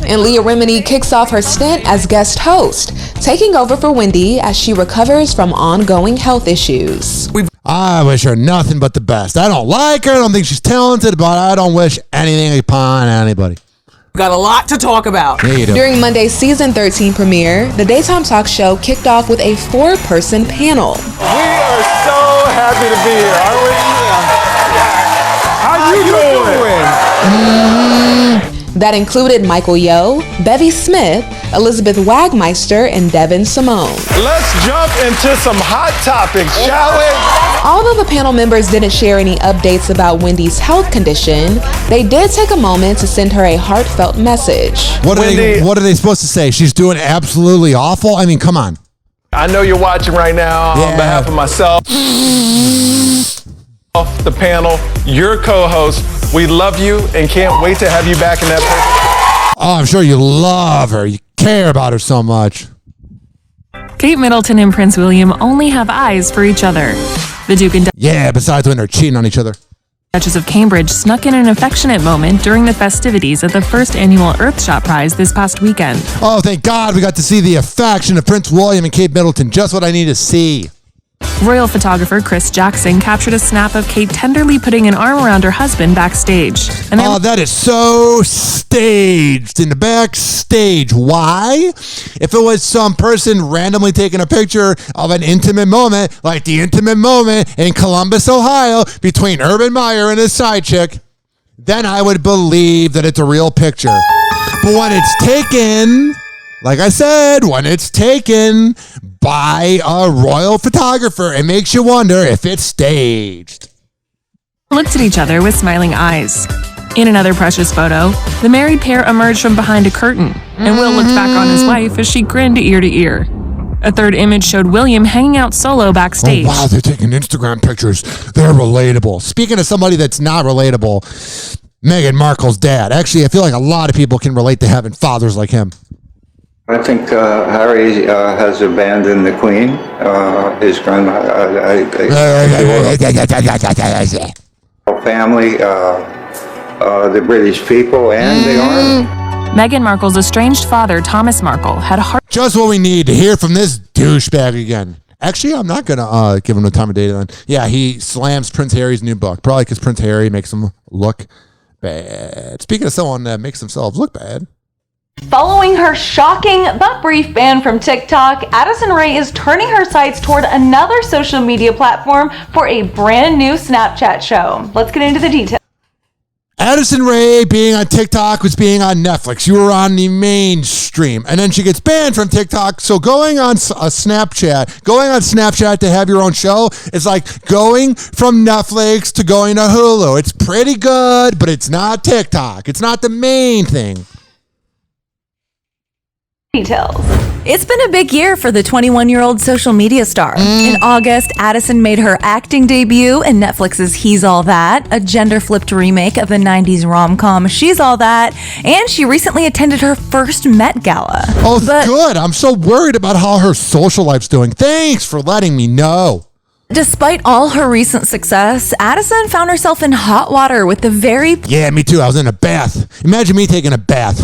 And Leah Remini kicks off her stint as guest host, taking over for Wendy as she recovers from ongoing health issues. I wish her nothing but the best. I don't like her. I don't think she's talented, but I don't wish anything upon anybody. Got a lot to talk about. Yeah, you do. During Monday's season 13 premiere, the daytime talk show kicked off with a 4-person panel. We are so happy to be here, aren't we? How you doing? That included Michael Yo, Bevy Smith, Elizabeth Wagmeister, and Devin Simone. Let's jump into some hot topics, shall we? Although the panel members didn't share any updates about Wendy's health condition, they did take a moment to send her a heartfelt message. What are they supposed to say? She's doing absolutely awful? I mean, come on. I know you're watching right now. On behalf of myself, the panel, your co-host, we love you and can't wait to have you back in that perfect. Oh, I'm sure you love her. You care about her so much. Kate Middleton and Prince William only have eyes for each other. The Duke and Yeah, besides when they're cheating on each other. Duchess of Cambridge snuck in an affectionate moment during the festivities at the first annual Earthshot Prize this past weekend. Oh, thank God we got to see the affection of Prince William and Kate Middleton. Just what I need to see. Royal photographer Chris Jackson captured a snap of Kate tenderly putting an arm around her husband backstage. And that is so staged in the backstage. Why? If it was some person randomly taking a picture of an intimate moment, like the intimate moment in Columbus, Ohio, between Urban Meyer and his side chick, then I would believe that it's a real picture. But when it's taken, like I said, when it's taken by a royal photographer, it makes you wonder if it's staged. looked at each other with smiling eyes. In another precious photo, the married pair emerged from behind a curtain, and Will looked back on his wife as she grinned ear to ear. A third image showed William hanging out solo backstage. Oh, wow, they're taking Instagram pictures. They're relatable. Speaking of somebody that's not relatable, Meghan Markle's dad. Actually, I feel like a lot of people can relate to having fathers like him. I think Harry has abandoned the Queen, his grandma, family, the British people, and the army. Meghan Markle's estranged father, Thomas Markle, had just what we need to hear from this douchebag again. Actually, I'm not going to give him the time of day then. Yeah, he slams Prince Harry's new book, probably because Prince Harry makes him look bad. Speaking of someone that makes themselves look bad. Following her shocking but brief ban from TikTok, Addison Rae is turning her sights toward another social media platform for a brand new Snapchat show. Let's get into the details. Addison Rae being on TikTok was being on Netflix. You were on the mainstream. And then she gets banned from TikTok. So going on Snapchat to have your own show is like going from Netflix to going to Hulu. It's pretty good, but it's not TikTok. It's not the main thing. Details. It's been a big year for the 21-year-old social media star. In August, Addison made her acting debut in Netflix's He's All That, a gender-flipped remake of the 90s rom-com She's All That, and she recently attended her first Met Gala. Oh, good. I'm so worried about how her social life's doing. Thanks for letting me know. Despite all her recent success, Addison found herself in hot water with the very... Yeah, me too. I was in a bath. Imagine me taking a bath.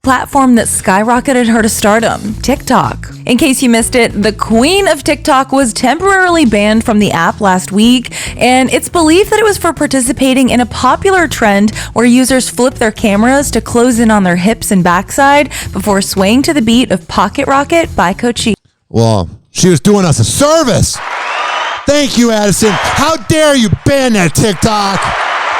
platform that skyrocketed her to stardom, TikTok. In case you missed it, the queen of TikTok was temporarily banned from the app last week, and it's believed that it was for participating in a popular trend where users flip their cameras to close in on their hips and backside before swaying to the beat of Pocket Rocket by Coachise. Well, she was doing us a service. Thank you, Addison. How dare you ban that TikTok?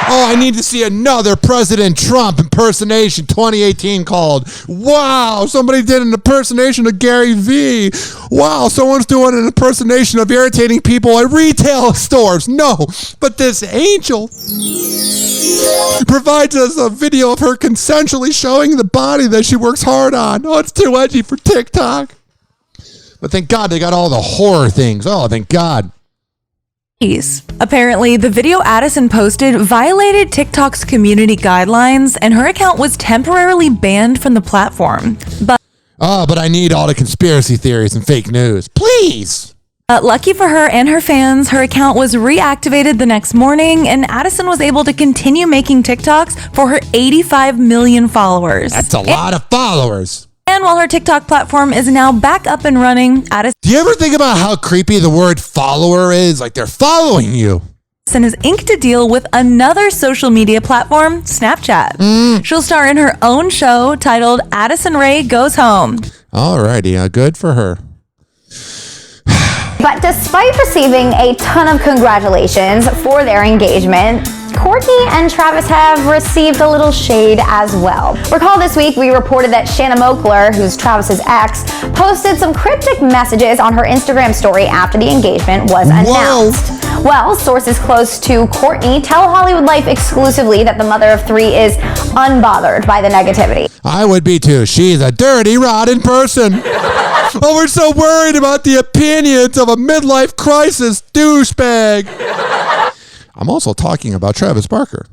Oh, I need to see another President Trump impersonation 2018 called. Wow, somebody did an impersonation of Gary Vee. Wow, someone's doing an impersonation of irritating people at retail stores. No, but this angel provides us a video of her consensually showing the body that she works hard on. Oh, it's too edgy for TikTok. But thank God they got all the horror things. Oh, thank God. Apparently, the video Addison posted violated TikTok's community guidelines, and her account was temporarily banned from the platform. But I need all the conspiracy theories and fake news. Please! Lucky for her and her fans, her account was reactivated the next morning, and Addison was able to continue making TikToks for her 85 million followers. That's a lot of followers. And while her TikTok platform is now back up and running, Addison... Do you ever think about how creepy the word follower is? Like they're following you. Addison has inked a deal with another social media platform, Snapchat. She'll star in her own show titled Addison Rae Goes Home. Alrighty, good for her. But despite receiving a ton of congratulations for their engagement, Courtney and Travis have received a little shade as well. Recall this week we reported that Shanna Moakler, who's Travis's ex, posted some cryptic messages on her Instagram story after the engagement was announced. Well, sources close to Courtney tell Hollywood Life exclusively that the mother of three is unbothered by the negativity. I would be too. She's a dirty, rotten person. Oh, we're so worried about the opinions of a midlife crisis douchebag. I'm also talking about Travis Barker.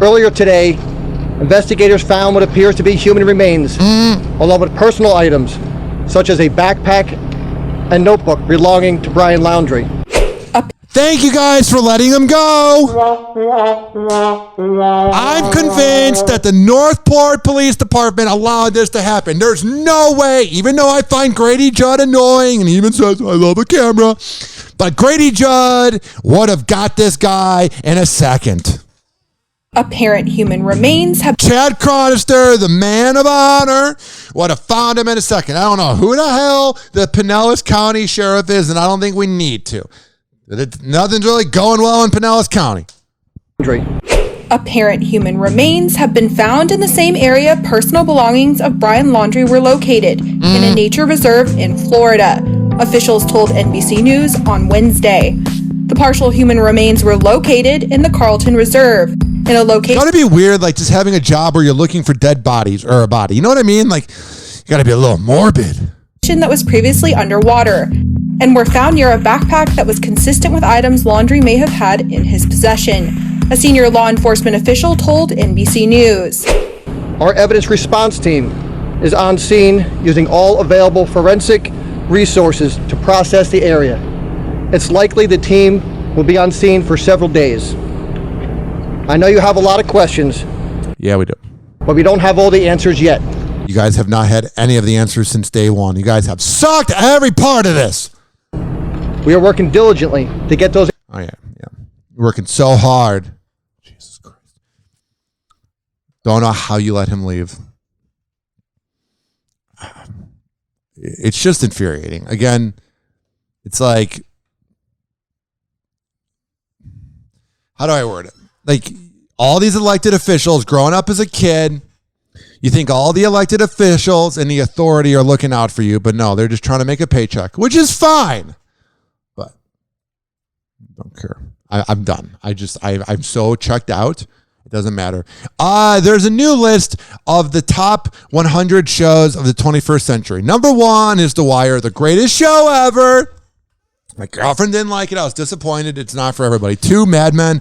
Earlier today, investigators found what appears to be human remains, along with personal items, such as a backpack and notebook belonging to Brian Laundrie. Thank you guys for letting them go. I'm convinced that the Northport Police Department allowed this to happen. There's no way, even though I find Grady Judd annoying and he even says, I love a camera, but Grady Judd would have got this guy in a second. Apparent human remains have... Chad Chronister, the man of honor, would have found him in a second. I don't know who the hell the Pinellas County Sheriff is, and I don't think we need to. Nothing's really going well in Pinellas County. Apparent human remains have been found in the same area personal belongings of Brian Laundrie were located, in a nature reserve in Florida. Officials told NBC News on Wednesday. The partial human remains were located in the Carlton Reserve, in a location... It's gotta be weird, like just having a job where you're looking for dead bodies or a body. You know what I mean? Like, you gotta be a little morbid. ...that was previously underwater, and were found near a backpack that was consistent with items Laundrie may have had in his possession. A senior law enforcement official told NBC News. Our evidence response team is on scene using all available forensic resources to process the area. It's likely the team will be on scene for several days. I know you have a lot of questions. Yeah, we do. But we don't have all the answers yet. You guys have not had any of the answers since day one. You guys have sucked every part of this. We are working diligently to get those... Oh, yeah. You're working so hard. Jesus Christ. Don't know how you let him leave. It's just infuriating. Again, it's like... How do I word it? Like, all these elected officials growing up as a kid, you think all the elected officials and the authority are looking out for you, but no, they're just trying to make a paycheck, which is fine. But I don't care. I'm done. I'm so checked out. It doesn't matter. There's a new list of the top 100 shows of the 21st century. Number 1 is The Wire, the greatest show ever. My girlfriend didn't like it. I was disappointed. It's not for everybody. 2, Mad Men.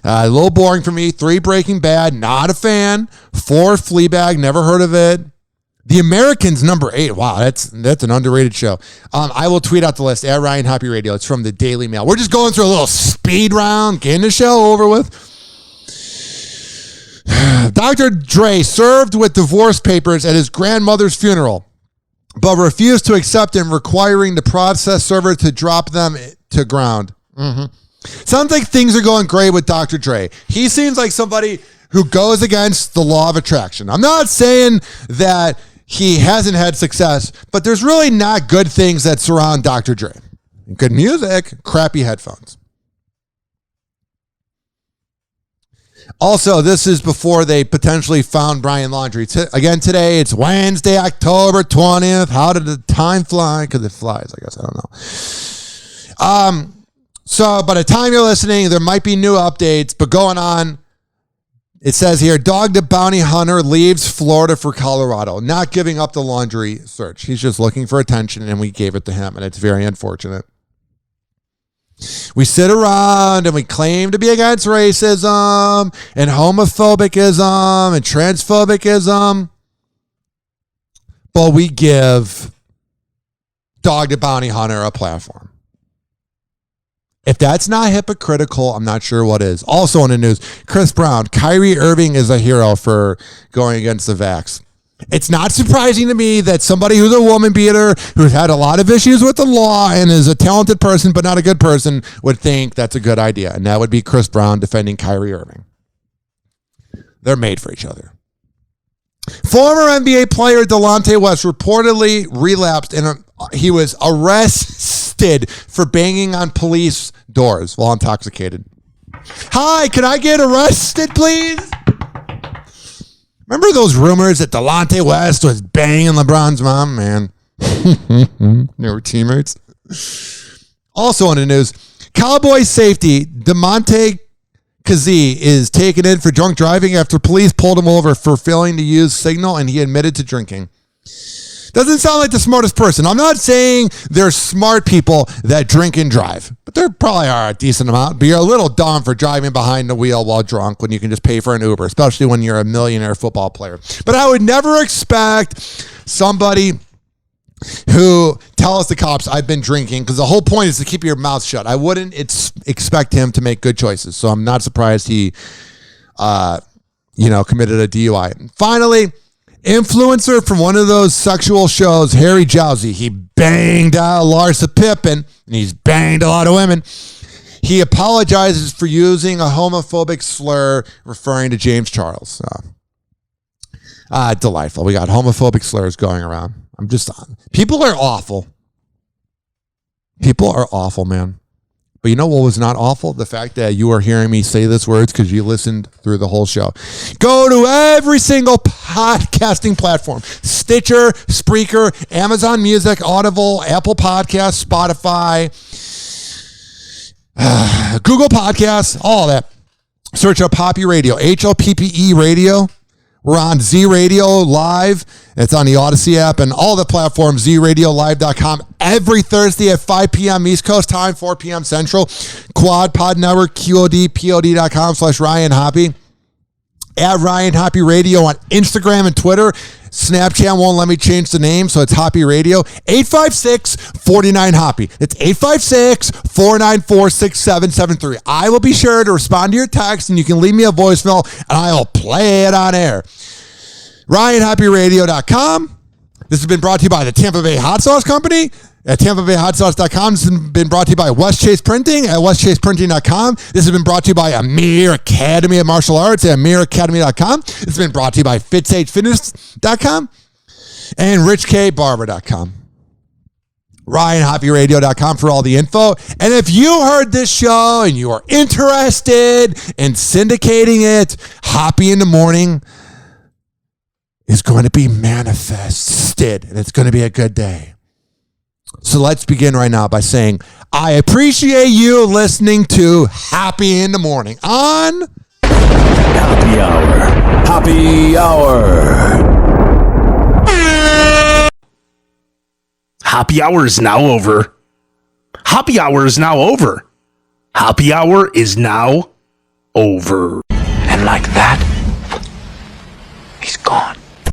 A little boring for me. 3, Breaking Bad. Not a fan. 4, Fleabag. Never heard of it. The Americans, number 8. Wow, that's an underrated show. I will tweet out the list at Ryan Hoppe Radio. It's from the Daily Mail. We're just going through a little speed round, getting the show over with. Dr. Dre served with divorce papers at his grandmother's funeral, but refused to accept them, requiring the process server to drop them to ground. Sounds like things are going great with Dr. Dre. He seems like somebody who goes against the law of attraction. I'm not saying that he hasn't had success, but there's really not good things that surround Dr. Dre. Good music, crappy headphones. Also, this is before they potentially found Brian Laundrie. Again, today, it's Wednesday, October 20th. How did the time fly? Because it flies, I guess. I don't know. So by the time you're listening, there might be new updates, but going on, it says here, Dog the Bounty Hunter leaves Florida for Colorado, not giving up the Laundrie search. He's just looking for attention, and we gave it to him, and it's very unfortunate. We sit around and we claim to be against racism and homophobicism and transphobicism, but we give Dog the Bounty Hunter a platform. If that's not hypocritical, I'm not sure what is. Also in the news, Chris Brown, Kyrie Irving is a hero for going against the vax. It's not surprising to me that somebody who's a woman beater, who's had a lot of issues with the law and is a talented person but not a good person, would think that's a good idea. And that would be Chris Brown defending Kyrie Irving. They're made for each other. Former NBA player Delonte West reportedly relapsed and he was arrested for banging on police doors while intoxicated. Hi, can I get arrested, please? Remember those rumors that Delonte West was banging LeBron's mom? Man, they were teammates. Also on the news, Cowboys safety DeMonte Kazee is taken in for drunk driving after police pulled him over for failing to use signal, and he admitted to drinking. Doesn't sound like the smartest person. I'm not saying there's smart people that drink and drive, but there probably are a decent amount. But you're a little dumb for driving behind the wheel while drunk when you can just pay for an Uber, especially when you're a millionaire football player. But I would never expect somebody who tells the cops I've been drinking, because the whole point is to keep your mouth shut. I wouldn't expect him to make good choices. So I'm not surprised he, committed a DUI. And finally, influencer from one of those sexual shows, Harry Jowsey, he banged out Larsa Pippen, and he's banged a lot of women. He apologizes for using a homophobic slur referring to James Charles. Delightful. We got homophobic slurs going around. People are awful. People are awful, man. But you know what was not awful? The fact that you are hearing me say these words because you listened through the whole show. Go to every single podcasting platform. Stitcher, Spreaker, Amazon Music, Audible, Apple Podcasts, Spotify, Google Podcasts, all that. Search up Hoppe Radio, HOPPE Radio. We're on Z Radio Live. It's on the Odyssey app and all the platforms, zradiolive.com. Every Thursday at 5 p.m. East Coast time, 4 p.m. Central. Quad Pod Network, QODPOD.com/Ryan Hoppe. At Ryan Hoppe Radio on Instagram and Twitter. Snapchat won't let me change the name, so it's Hoppe Radio. 856-49-HOPPE. It's 856-494-6773. I will be sure to respond to your text, and you can leave me a voicemail, and I will play it on air. RyanHoppeRadio.com. This has been brought to you by the Tampa Bay Hot Sauce Company at TampaBayHotSauce.com. This has been brought to you by West Chase Printing at WestChasePrinting.com. This has been brought to you by Amir Academy of Martial Arts at AmirAcademy.com. This has been brought to you by FitSageFitness.com and RichKBarber.com. RyanHoppeRadio.com for all the info. And if you heard this show and you are interested in syndicating it, Hoppe in the Morning is going to be manifested, and it's going to be a good day. So let's begin right now by saying, I appreciate you listening to Hoppe in the Morning on Hoppe Hour. Hoppe Hour. Hoppe Hour is now over. Hoppe Hour is now over. Hoppe Hour is now over. And like that, he's gone.